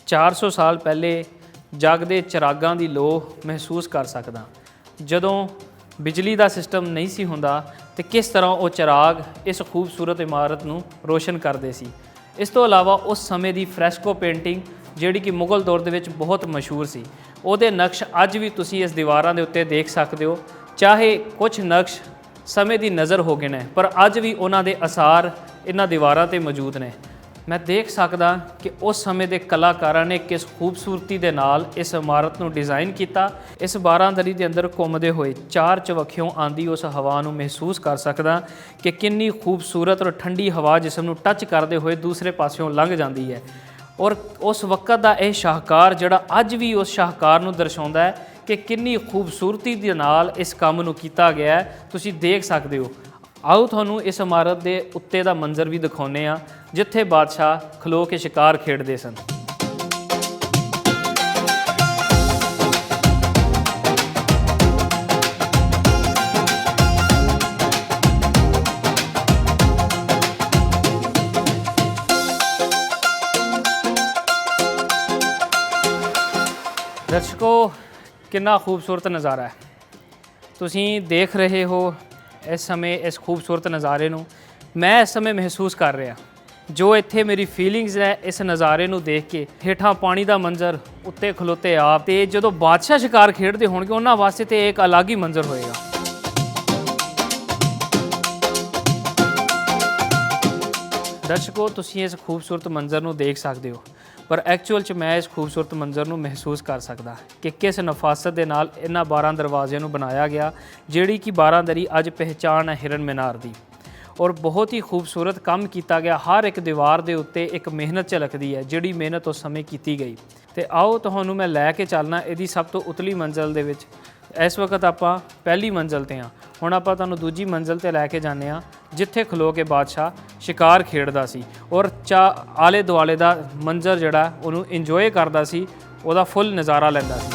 400 ਸਾਲ ਪਹਿਲੇ ਜਗਦੇ ਚਿਰਾਗਾਂ ਦੀ ਲੋ ਮਹਿਸੂਸ ਕਰ ਸਕਦਾ। ਜਦੋਂ ਬਿਜਲੀ ਦਾ ਸਿਸਟਮ ਨਹੀਂ ਸੀ ਹੁੰਦਾ ਤੇ ਕਿਸ ਤਰ੍ਹਾਂ ਉਹ ਚਿਰਾਗ ਇਸ ਖੂਬਸੂਰਤ ਇਮਾਰਤ ਨੂੰ ਰੋਸ਼ਨ ਕਰਦੇ ਸੀ। ਇਸ ਤੋਂ ਇਲਾਵਾ ਉਸ ਸਮੇਂ ਦੀ ਫਰੈਸਕੋ ਪੇਂਟਿੰਗ, ਜਿਹੜੀ ਕਿ ਮੁਗਲ ਦੌਰ ਦੇ ਵਿੱਚ ਬਹੁਤ ਮਸ਼ਹੂਰ ਸੀ, ਉਹਦੇ ਨਕਸ਼ ਅੱਜ ਵੀ ਤੁਸੀਂ ਇਸ ਦੀਵਾਰਾਂ ਦੇ ਉੱਤੇ ਦੇਖ ਸਕਦੇ ਹੋ। ਚਾਹੇ ਕੁਝ ਨਕਸ਼ ਸਮੇਂ ਦੀ ਨਜ਼ਰ ਹੋ ਗਏ ਨੇ, ਪਰ ਅੱਜ ਵੀ ਉਹਨਾਂ ਦੇ ਅਸਾਰ ਇਹਨਾਂ ਦੀਵਾਰਾਂ 'ਤੇ ਮੌਜੂਦ ਨੇ। ਮੈਂ ਦੇਖ ਸਕਦਾ ਕਿ ਉਸ ਸਮੇਂ ਦੇ ਕਲਾਕਾਰਾਂ ਨੇ ਕਿਸ ਖੂਬਸੂਰਤੀ ਦੇ ਨਾਲ ਇਸ ਇਮਾਰਤ ਨੂੰ ਡਿਜ਼ਾਈਨ ਕੀਤਾ। ਇਸ ਬਾਰਾਦਰੀ ਦੇ ਅੰਦਰ ਘੁੰਮਦੇ ਹੋਏ ਚਾਰ ਚਵੱਖਿਓਂ ਆਂਦੀ ਉਸ ਹਵਾ ਨੂੰ ਮਹਿਸੂਸ ਕਰ ਸਕਦਾ ਕਿ ਕਿੰਨੀ ਖੂਬਸੂਰਤ ਔਰ ਠੰਡੀ ਹਵਾ ਜਿਸਮ ਨੂੰ ਟੱਚ ਕਰਦੇ ਹੋਏ ਦੂਸਰੇ ਪਾਸਿਓਂ ਲੰਘ ਜਾਂਦੀ ਹੈ। ਔਰ ਉਸ ਵਕਤ ਦਾ ਇਹ ਸ਼ਾਹਕਾਰ ਜਿਹੜਾ ਅੱਜ ਵੀ ਉਸ ਸ਼ਾਹਕਾਰ ਨੂੰ ਦਰਸਾਉਂਦਾ ਹੈ ਕਿ ਕਿੰਨੀ ਖੂਬਸੂਰਤੀ ਦੇ ਨਾਲ ਇਸ ਕੰਮ ਨੂੰ ਕੀਤਾ ਗਿਆ ਹੈ, ਤੁਸੀਂ ਦੇਖ ਸਕਦੇ ਹੋ। ਆਓ ਤੁਹਾਨੂੰ ਇਸ ਇਮਾਰਤ ਦੇ ਉੱਤੇ ਦਾ ਮੰਜ਼ਰ ਵੀ ਦਿਖਾਉਂਦੇ ਹਾਂ, ਜਿੱਥੇ ਬਾਦਸ਼ਾਹ ਖਲੋ ਕੇ ਸ਼ਿਕਾਰ ਖੇਡਦੇ ਸਨ। ਦਰਸ਼ਕੋ, ਕਿੰਨਾ ਖੂਬਸੂਰਤ ਨਜ਼ਾਰਾ ਹੈ। ਤੁਸੀਂ ਦੇਖ ਰਹੇ ਹੋ ਇਸ ਸਮੇਂ ਇਸ ਖੂਬਸੂਰਤ ਨਜ਼ਾਰੇ ਨੂੰ। ਮੈਂ ਇਸ ਸਮੇਂ ਮਹਿਸੂਸ ਕਰ ਰਿਹਾ ਜੋ ਇੱਥੇ ਮੇਰੀ ਫੀਲਿੰਗਸ ਹੈ ਇਸ ਨਜ਼ਾਰੇ ਨੂੰ ਦੇਖ ਕੇ। ਹੇਠਾਂ ਪਾਣੀ ਦਾ ਮੰਜ਼ਰ, ਉੱਤੇ ਖਲੋਤੇ ਆਪ, ਤੇ ਜਦੋਂ ਬਾਦਸ਼ਾਹ ਸ਼ਿਕਾਰ ਖੇਡਦੇ ਹੋਣਗੇ ਉਹਨਾਂ ਵਾਸਤੇ ਤੇ ਇੱਕ ਅਲੱਗ ਹੀ ਮੰਜ਼ਰ ਹੋਏਗਾ। ਦਰਸ਼ਕੋ, ਤੁਸੀਂ ਇਸ ਖੂਬਸੂਰਤ ਮੰਜ਼ਰ ਨੂੰ ਦੇਖ ਸਕਦੇ ਹੋ, ਪਰ ਐਕਚੁਅਲ 'ਚ ਮੈਂ ਇਸ ਖੂਬਸੂਰਤ ਮੰਜ਼ਰ ਨੂੰ ਮਹਿਸੂਸ ਕਰ ਸਕਦਾ ਕਿ ਕਿਸ ਨਫਾਸਤ ਦੇ ਨਾਲ ਇਹਨਾਂ 12 ਦਰਵਾਜ਼ਿਆਂ ਨੂੰ ਬਣਾਇਆ ਗਿਆ, ਜਿਹੜੀ ਕਿ ਬਾਰਾਦਰੀ ਅੱਜ ਪਹਿਚਾਣ ਹੈ ਹਿਰਨ ਮੀਨਾਰ ਦੀ। ਔਰ ਬਹੁਤ ਹੀ ਖੂਬਸੂਰਤ ਕੰਮ ਕੀਤਾ ਗਿਆ। ਹਰ ਇੱਕ ਦੀਵਾਰ ਦੇ ਉੱਤੇ ਇੱਕ ਮਿਹਨਤ ਝਲਕਦੀ ਹੈ, ਜਿਹੜੀ ਮਿਹਨਤ ਉਸ ਸਮੇਂ ਕੀਤੀ ਗਈ। ਤੇ ਆਓ ਤੁਹਾਨੂੰ ਮੈਂ ਲੈ ਕੇ ਚੱਲਣਾ ਇਹਦੀ ਸਭ ਤੋਂ ਉਤਲੀ ਮੰਜ਼ਿਲ ਦੇ ਵਿੱਚ। ਇਸ ਵਕਤ ਆਪਾਂ ਪਹਿਲੀ ਮੰਜ਼ਿਲ ਤੇ ਹਾਂ, ਹੁਣ ਆਪਾਂ ਤੁਹਾਨੂੰ ਦੂਜੀ ਮੰਜ਼ਿਲ ਤੇ ਲੈ ਕੇ ਜਾਂਦੇ ਹਾਂ, ਜਿੱਥੇ ਖਲੋ ਕੇ ਬਾਦਸ਼ਾਹ ਸ਼ਿਕਾਰ ਖੇਡਦਾ ਸੀ ਔਰ ਆਲੇ ਦੁਆਲੇ ਦਾ ਮੰਜ਼ਰ ਜਿਹੜਾ ਉਹਨੂੰ ਇੰਜੋਏ ਕਰਦਾ ਸੀ, ਉਹਦਾ ਫੁੱਲ ਨਜ਼ਾਰਾ ਲੈਂਦਾ ਸੀ।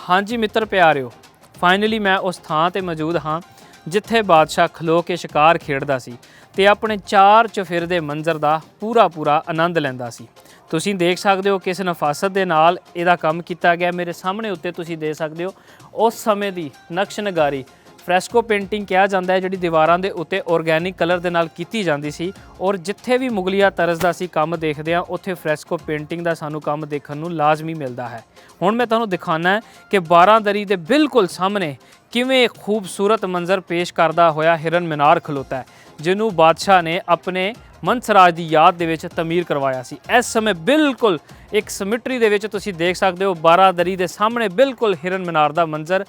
ਹਾਂਜੀ ਮਿੱਤਰ ਪਿਆਰਿਓ, ਫਾਈਨਲੀ ਮੈਂ ਉਸ ਥਾਂ ਤੇ ਮੌਜੂਦ ਹਾਂ ਜਿੱਥੇ ਬਾਦਸ਼ਾਹ ਖਲੋ ਕੇ ਸ਼ਿਕਾਰ ਖੇਡਦਾ ਸੀ ਤੇ ਆਪਣੇ ਚਾਰ ਚੁਫੇਰੇ ਮੰਜ਼ਰ ਦਾ ਪੂਰਾ ਆਨੰਦ ਲੈਂਦਾ ਸੀ। ਤੁਸੀਂ ਦੇਖ ਸਕਦੇ ਹੋ ਕਿਸ ਨਫਾਸਤ ਦੇ ਨਾਲ ਇਹਦਾ ਕੰਮ ਕੀਤਾ ਗਿਆ। ਮੇਰੇ ਸਾਹਮਣੇ ਉੱਤੇ ਤੁਸੀਂ ਦੇਖ ਸਕਦੇ ਹੋ ਉਸ ਸਮੇਂ ਦੀ ਨਕਸ਼ ਨਗਾਰੀ, ਫਰੈਸਕੋ ਪੇਂਟਿੰਗ ਕਿਹਾ ਜਾਂਦਾ ਹੈ, ਜਿਹੜੀ ਦੀਵਾਰਾਂ ਦੇ ਉੱਤੇ ਆਰਗੈਨਿਕ ਕਲਰ ਦੇ ਨਾਲ ਕੀਤੀ ਜਾਂਦੀ ਸੀ। ਔਰ ਜਿੱਥੇ ਵੀ ਮੁਗਲਿਆ ਤਰਜ਼ ਦਾ ਅਸੀਂ ਕੰਮ ਦੇਖਦੇ ਹਾਂ ਉੱਥੇ ਫਰੈਸਕੋ ਪੇਂਟਿੰਗ ਦਾ ਸਾਨੂੰ ਕੰਮ ਦੇਖਣ ਨੂੰ ਲਾਜ਼ਮੀ ਮਿਲਦਾ ਹੈ। ਹੁਣ ਮੈਂ ਤੁਹਾਨੂੰ ਦਿਖਾਉਣਾ ਹੈ ਕਿ ਬਾਰਾਂਦਰੀ ਦੇ ਬਿਲਕੁਲ ਸਾਹਮਣੇ ਕਿਵੇਂ ਖੂਬਸੂਰਤ ਮੰਜ਼ਰ ਪੇਸ਼ ਕਰਦਾ ਹੋਇਆ ਹਿਰਨ ਮੀਨਾਰ ਖਲੋਤਾ ਹੈ, ਜਿਹਨੂੰ ਬਾਦਸ਼ਾਹ ਨੇ ਆਪਣੇ ਮਨਸਰਾਜ ਦੀ ਯਾਦ ਦੇ ਵਿੱਚ ਤਮੀਰ ਕਰਵਾਇਆ ਸੀ। ਇਸ ਸਮੇਂ ਬਿਲਕੁਲ ਇੱਕ ਸਿਮਟਰੀ ਦੇ ਵਿੱਚ ਤੁਸੀਂ ਦੇਖ ਸਕਦੇ ਹੋ ਬਾਰਾਂਦਰੀ ਦੇ ਸਾਹਮਣੇ ਬਿਲਕੁਲ ਹਿਰਨ ਮੀਨਾਰ ਦਾ ਮੰਜ਼ਰ,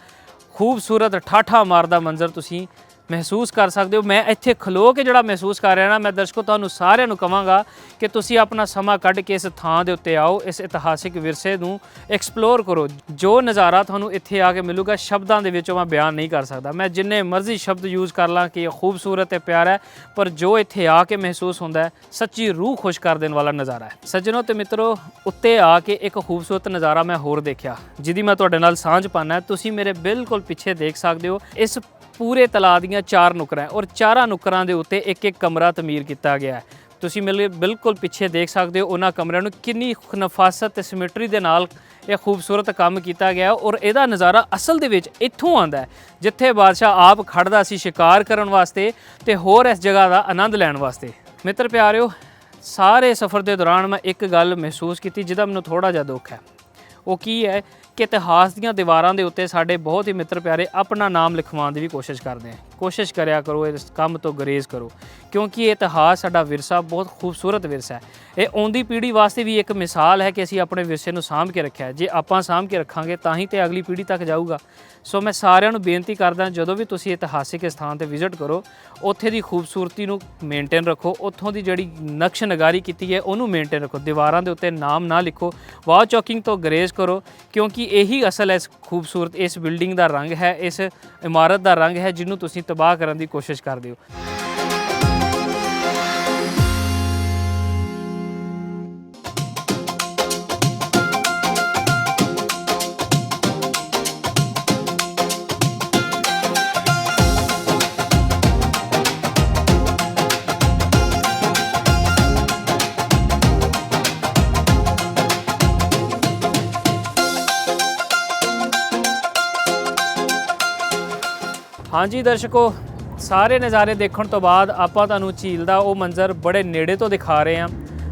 ਖੂਬਸੂਰਤ ਠਾਠਾ ਮਾਰਦਾ ਮੰਜ਼ਰ ਤੁਸੀਂ ਮਹਿਸੂਸ ਕਰ ਸਕਦੇ ਹੋ। ਮੈਂ ਇੱਥੇ ਖਲੋ ਕੇ ਜਿਹੜਾ ਮਹਿਸੂਸ ਕਰ ਰਿਹਾ ਨਾ, ਮੈਂ ਦਰਸ਼ਕੋ ਤੁਹਾਨੂੰ ਸਾਰਿਆਂ ਨੂੰ ਕਹਾਂਗਾ ਕਿ ਤੁਸੀਂ ਆਪਣਾ ਸਮਾਂ ਕੱਢ ਕੇ ਇਸ ਥਾਂ ਦੇ ਉੱਤੇ ਆਓ, ਇਸ ਇਤਿਹਾਸਿਕ ਵਿਰਸੇ ਨੂੰ ਐਕਸਪਲੋਰ ਕਰੋ। ਜੋ ਨਜ਼ਾਰਾ ਤੁਹਾਨੂੰ ਇੱਥੇ ਆ ਕੇ ਮਿਲੂਗਾ ਸ਼ਬਦਾਂ ਦੇ ਵਿੱਚੋਂ ਮੈਂ ਬਿਆਨ ਨਹੀਂ ਕਰ ਸਕਦਾ। ਮੈਂ ਜਿੰਨੇ ਮਰਜ਼ੀ ਸ਼ਬਦ ਯੂਜ਼ ਕਰ ਲਾਂ ਕਿ ਇਹ ਖੂਬਸੂਰਤ ਤੇ ਪਿਆਰਾ ਹੈ, ਪਰ ਜੋ ਇੱਥੇ ਆ ਕੇ ਮਹਿਸੂਸ ਹੁੰਦਾ ਹੈ ਸੱਚੀ ਰੂਹ ਖੁਸ਼ ਕਰ ਦੇਣ ਵਾਲਾ ਨਜ਼ਾਰਾ ਹੈ। ਸੱਜਣੋ ਤੇ ਮਿੱਤਰੋ, ਉੱਤੇ ਆ ਕੇ ਇੱਕ ਖੂਬਸੂਰਤ ਨਜ਼ਾਰਾ ਮੈਂ ਹੋਰ ਦੇਖਿਆ ਜਿਹਦੀ ਮੈਂ ਤੁਹਾਡੇ ਨਾਲ ਸਾਂਝ ਪਾਉਣਾ। ਤੁਸੀਂ ਮੇਰੇ ਬਿਲਕੁਲ ਪਿੱਛੇ ਦੇਖ ਸਕਦੇ ਹੋ ਇਸ ਪੂਰੇ ਤਲਾਅ ਦੀਆਂ 4 ਨੁੱਕਰਾਂ ਔਰ ਚਾਰਾਂ ਨੁੱਕਰਾਂ ਦੇ ਉੱਤੇ ਇੱਕ ਕਮਰਾ ਤਮੀਰ ਕੀਤਾ ਗਿਆ ਹੈ। ਤੁਸੀਂ ਮੇਰੇ ਬਿਲਕੁਲ ਪਿੱਛੇ ਦੇਖ ਸਕਦੇ ਹੋ ਉਹਨਾਂ ਕਮਰਿਆਂ ਨੂੰ ਕਿੰਨੀ ਨਫਾਸਤ ਤੇ ਸਿਮਟਰੀ ਦੇ ਨਾਲ ਇਹ ਖੂਬਸੂਰਤ ਕੰਮ ਕੀਤਾ ਗਿਆ ਔਰ ਇਹਦਾ ਨਜ਼ਾਰਾ ਅਸਲ ਦੇ ਵਿੱਚ ਇੱਥੋਂ ਆਉਂਦਾ ਹੈ ਜਿੱਥੇ ਬਾਦਸ਼ਾਹ ਆਪ ਖੜਦਾ ਸੀ ਸ਼ਿਕਾਰ ਕਰਨ ਵਾਸਤੇ ਤੇ ਹੋਰ ਇਸ ਜਗ੍ਹਾ ਦਾ ਆਨੰਦ ਲੈਣ ਵਾਸਤੇ। ਮਿੱਤਰ ਪਿਆਰਿਓ, ਸਾਰੇ ਸਫ਼ਰ ਦੇ ਦੌਰਾਨ ਮੈਂ ਇੱਕ ਗੱਲ ਮਹਿਸੂਸ ਕੀਤੀ ਜਿਹਦਾ ਮੈਨੂੰ ਥੋੜ੍ਹਾ ਜਿਹਾ ਦੁੱਖ ਹੈ। ਉਹ ਕੀ ਹੈ ਕਿ ਇਤਿਹਾਸ ਦੀਆਂ ਦੀਵਾਰਾਂ ਦੇ ਉੱਤੇ ਸਾਡੇ ਬਹੁਤ ਹੀ ਮਿੱਤਰ ਪਿਆਰੇ ਆਪਣਾ ਨਾਮ ਲਿਖਵਾਉਣ ਦੀ ਵੀ ਕੋਸ਼ਿਸ਼ ਕਰਦੇ ਆ। ਕੋਸ਼ਿਸ਼ ਕਰਿਆ ਕਰੋ, ਇਸ ਕੰਮ ਤੋਂ ਗੁਰੇਜ਼ ਕਰੋ, ਕਿਉਂਕਿ ਇਹ ਇਤਿਹਾਸ ਸਾਡਾ ਵਿਰਸਾ ਬਹੁਤ ਖੂਬਸੂਰਤ ਵਿਰਸਾ ਹੈ। ਇਹ ਆਉਂਦੀ ਪੀੜ੍ਹੀ ਵਾਸਤੇ ਵੀ ਇੱਕ ਮਿਸਾਲ ਹੈ ਕਿ ਅਸੀਂ ਆਪਣੇ ਵਿਰਸੇ ਨੂੰ ਸਾਂਭ ਕੇ ਰੱਖਿਆ। ਜੇ ਆਪਾਂ ਸਾਂਭ ਕੇ ਰੱਖਾਂਗੇ ਤਾਂ ਹੀ ਤੇ ਅਗਲੀ ਪੀੜ੍ਹੀ ਤੱਕ ਜਾਊਗਾ। ਸੋ ਮੈਂ ਸਾਰਿਆਂ ਨੂੰ ਬੇਨਤੀ ਕਰਦਾ, ਜਦੋਂ ਵੀ ਤੁਸੀਂ ਇਤਿਹਾਸਿਕ ਸਥਾਨ ਤੇ ਵਿਜ਼ਿਟ ਕਰੋ ਉੱਥੇ ਦੀ ਖੂਬਸੂਰਤੀ ਨੂੰ ਮੇਨਟੇਨ ਰੱਖੋ, ਉੱਥੋਂ ਦੀ ਜਿਹੜੀ ਨਕਸ਼ ਨਗਾਰੀ ਕੀਤੀ ਹੈ ਉਹਨੂੰ ਮੇਨਟੇਨ ਰੱਖੋ। ਦੀਵਾਰਾਂ ਦੇ ਉੱਤੇ ਨਾਮ ਨਾ ਲਿਖੋ, ਵਾਲ ਚੌਕਿੰਗ ਤੋਂ ਗੁਰੇਜ਼ ਕਰੋ, ਕਿਉਂਕਿ ਇਹੀ ਅਸਲ ਇਸ ਖੂਬਸੂਰਤ ਇਸ ਬਿਲਡਿੰਗ ਦਾ ਰੰਗ ਹੈ, ਇਸ ਇਮਾਰਤ ਦਾ ਰੰਗ ਹੈ ਜਿਹਨੂੰ ਤੁਸੀਂ ਤਬਾਹ ਕਰਨ ਦੀ ਕੋਸ਼ਿਸ਼ ਕਰਦੇ ਹੋ। ਹਾਂਜੀ ਦਰਸ਼ਕੋ, ਸਾਰੇ ਨਜ਼ਾਰੇ ਦੇਖਣ ਤੋਂ ਬਾਅਦ ਆਪਾਂ ਤੁਹਾਨੂੰ ਝੀਲ ਦਾ ਉਹ ਮੰਜ਼ਰ ਬੜੇ ਨੇੜੇ ਤੋਂ ਦਿਖਾ ਰਹੇ ਹਾਂ।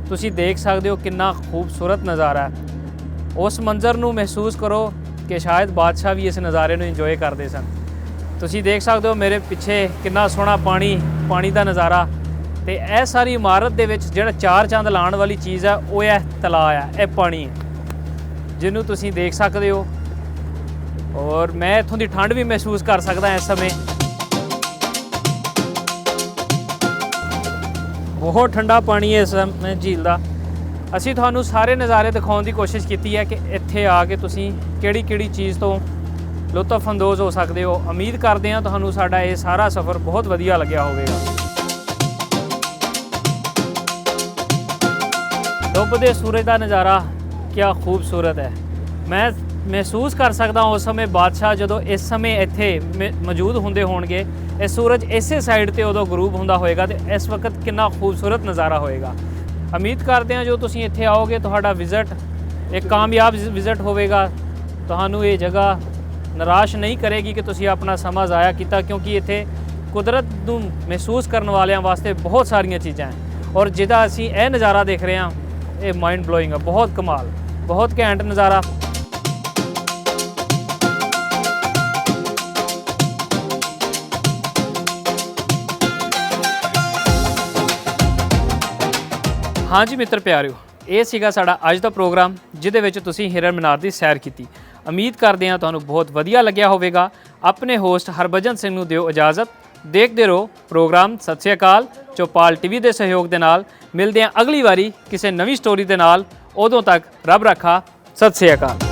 ਤੁਸੀਂ ਦੇਖ ਸਕਦੇ ਹੋ ਕਿੰਨਾ ਖੂਬਸੂਰਤ ਨਜ਼ਾਰਾ ਹੈ। ਉਸ ਮੰਜ਼ਰ ਨੂੰ ਮਹਿਸੂਸ ਕਰੋ ਕਿ ਸ਼ਾਇਦ ਬਾਦਸ਼ਾਹ ਵੀ ਇਸ ਨਜ਼ਾਰੇ ਨੂੰ ਇੰਜੋਏ ਕਰਦੇ ਸਨ। ਤੁਸੀਂ ਦੇਖ ਸਕਦੇ ਹੋ ਮੇਰੇ ਪਿੱਛੇ ਕਿੰਨਾ ਸੋਹਣਾ ਪਾਣੀ ਦਾ ਨਜ਼ਾਰਾ, ਤੇ ਇਹ ਸਾਰੀ ਇਮਾਰਤ ਦੇ ਵਿੱਚ ਜਿਹੜਾ 4 ਚੰਦ ਲਾਉਣ ਵਾਲੀ ਚੀਜ਼ ਹੈ ਉਹ ਇਹ ਤਲਾਅ ਹੈ, ਇਹ ਪਾਣੀ ਹੈ ਜਿਹਨੂੰ ਤੁਸੀਂ ਦੇਖ ਸਕਦੇ ਹੋ। ਔਰ ਮੈਂ ਇੱਥੋਂ ਦੀ ਠੰਡ ਵੀ ਮਹਿਸੂਸ ਕਰ ਸਕਦਾ ਇਸ ਸਮੇਂ। ਬਹੁਤ ਠੰਡਾ ਪਾਣੀ ਹੈ ਇਸ ਸਮੇਂ ਝੀਲ ਦਾ। ਅਸੀਂ ਤੁਹਾਨੂੰ ਸਾਰੇ ਨਜ਼ਾਰੇ ਦਿਖਾਉਣ ਦੀ ਕੋਸ਼ਿਸ਼ ਕੀਤੀ ਹੈ ਕਿ ਇੱਥੇ ਆ ਕੇ ਤੁਸੀਂ ਕਿਹੜੀ ਚੀਜ਼ ਤੋਂ ਲੁਤਫ ਅੰਦੋਜ਼ ਹੋ ਸਕਦੇ ਹੋ। ਉਮੀਦ ਕਰਦੇ ਹਾਂ ਤੁਹਾਨੂੰ ਸਾਡਾ ਇਹ ਸਾਰਾ ਸਫ਼ਰ ਬਹੁਤ ਵਧੀਆ ਲੱਗਿਆ ਹੋਵੇਗਾ। ਡੁੱਬਦੇ ਸੂਰਜ ਦਾ ਨਜ਼ਾਰਾ ਕਿਆ ਖੂਬਸੂਰਤ ਹੈ। ਮੈਂ ਮਹਿਸੂਸ ਕਰ ਸਕਦਾ ਉਸ ਸਮੇਂ ਬਾਦਸ਼ਾਹ ਜਦੋਂ ਇਸ ਸਮੇਂ ਇੱਥੇ ਮੌਜੂਦ ਹੁੰਦੇ ਹੋਣਗੇ, ਇਹ ਸੂਰਜ ਇਸੇ ਸਾਈਡ ਤੇ ਉਦੋਂ ਗਰੂਬ ਹੁੰਦਾ ਹੋਏਗਾ ਤੇ ਇਸ ਵਕਤ ਕਿੰਨਾ ਖੂਬਸੂਰਤ ਨਜ਼ਾਰਾ ਹੋਏਗਾ। ਉਮੀਦ ਕਰਦੇ ਹਾਂ ਜੋ ਤੁਸੀਂ ਇੱਥੇ ਆਓਗੇ ਤੁਹਾਡਾ ਵਿਜ਼ਿਟ ਇੱਕ ਕਾਮਯਾਬ ਵਿਜ਼ਿਟ ਹੋਵੇਗਾ। ਤੁਹਾਨੂੰ ਇਹ ਜਗ੍ਹਾ ਨਿਰਾਸ਼ ਨਹੀਂ ਕਰੇਗੀ ਕਿ ਤੁਸੀਂ ਆਪਣਾ ਸਮਾਂ ਜ਼ਾਇਆ ਕੀਤਾ, ਕਿਉਂਕਿ ਇੱਥੇ ਕੁਦਰਤ ਨੂੰ ਮਹਿਸੂਸ ਕਰਨ ਵਾਲਿਆਂ ਵਾਸਤੇ ਬਹੁਤ ਸਾਰੀਆਂ ਚੀਜ਼ਾਂ ਹੈ। ਔਰ ਜਿਹਦਾ ਅਸੀਂ ਇਹ ਨਜ਼ਾਰਾ ਦੇਖ ਰਹੇ ਹਾਂ ਇਹ ਮਾਈਂਡ ਬਲੋਇੰਗ ਹੈ, ਬਹੁਤ ਕਮਾਲ, ਬਹੁਤ ਘੈਂਟ ਨਜ਼ਾਰਾ। ਹਾਂਜੀ ਮਿੱਤਰ ਪਿਆਰਿਓ, ਇਹ ਸੀਗਾ ਸਾਡਾ ਅੱਜ ਦਾ ਪ੍ਰੋਗਰਾਮ, ਜਿਹਦੇ ਵਿੱਚ ਤੁਸੀਂ ਹਿਰਨ ਮੀਨਾਰ ਦੀ ਸੈਰ ਕੀਤੀ। ਉਮੀਦ ਕਰਦੇ ਹਾਂ ਤੁਹਾਨੂੰ ਬਹੁਤ ਵਧੀਆ ਲੱਗਿਆ ਹੋਵੇਗਾ। ਆਪਣੇ ਹੋਸਟ ਹਰਭਜਨ ਸਿੰਘ ਨੂੰ ਦਿਓ ਇਜਾਜ਼ਤ। ਦੇਖਦੇ ਰਹੋ ਪ੍ਰੋਗਰਾਮ। ਸਤਿ ਸ਼੍ਰੀ ਅਕਾਲ। ਚੌਪਾਲ ਟੀਵੀ ਦੇ ਸਹਿਯੋਗ ਦੇ ਨਾਲ ਮਿਲਦੇ ਹਾਂ ਅਗਲੀ ਵਾਰੀ ਕਿਸੇ ਨਵੀਂ ਸਟੋਰੀ ਦੇ ਨਾਲ। ਉਦੋਂ ਤੱਕ ਰੱਬ ਰਾਖਾ। ਸਤਿ ਸ਼੍ਰੀ ਅਕਾਲ।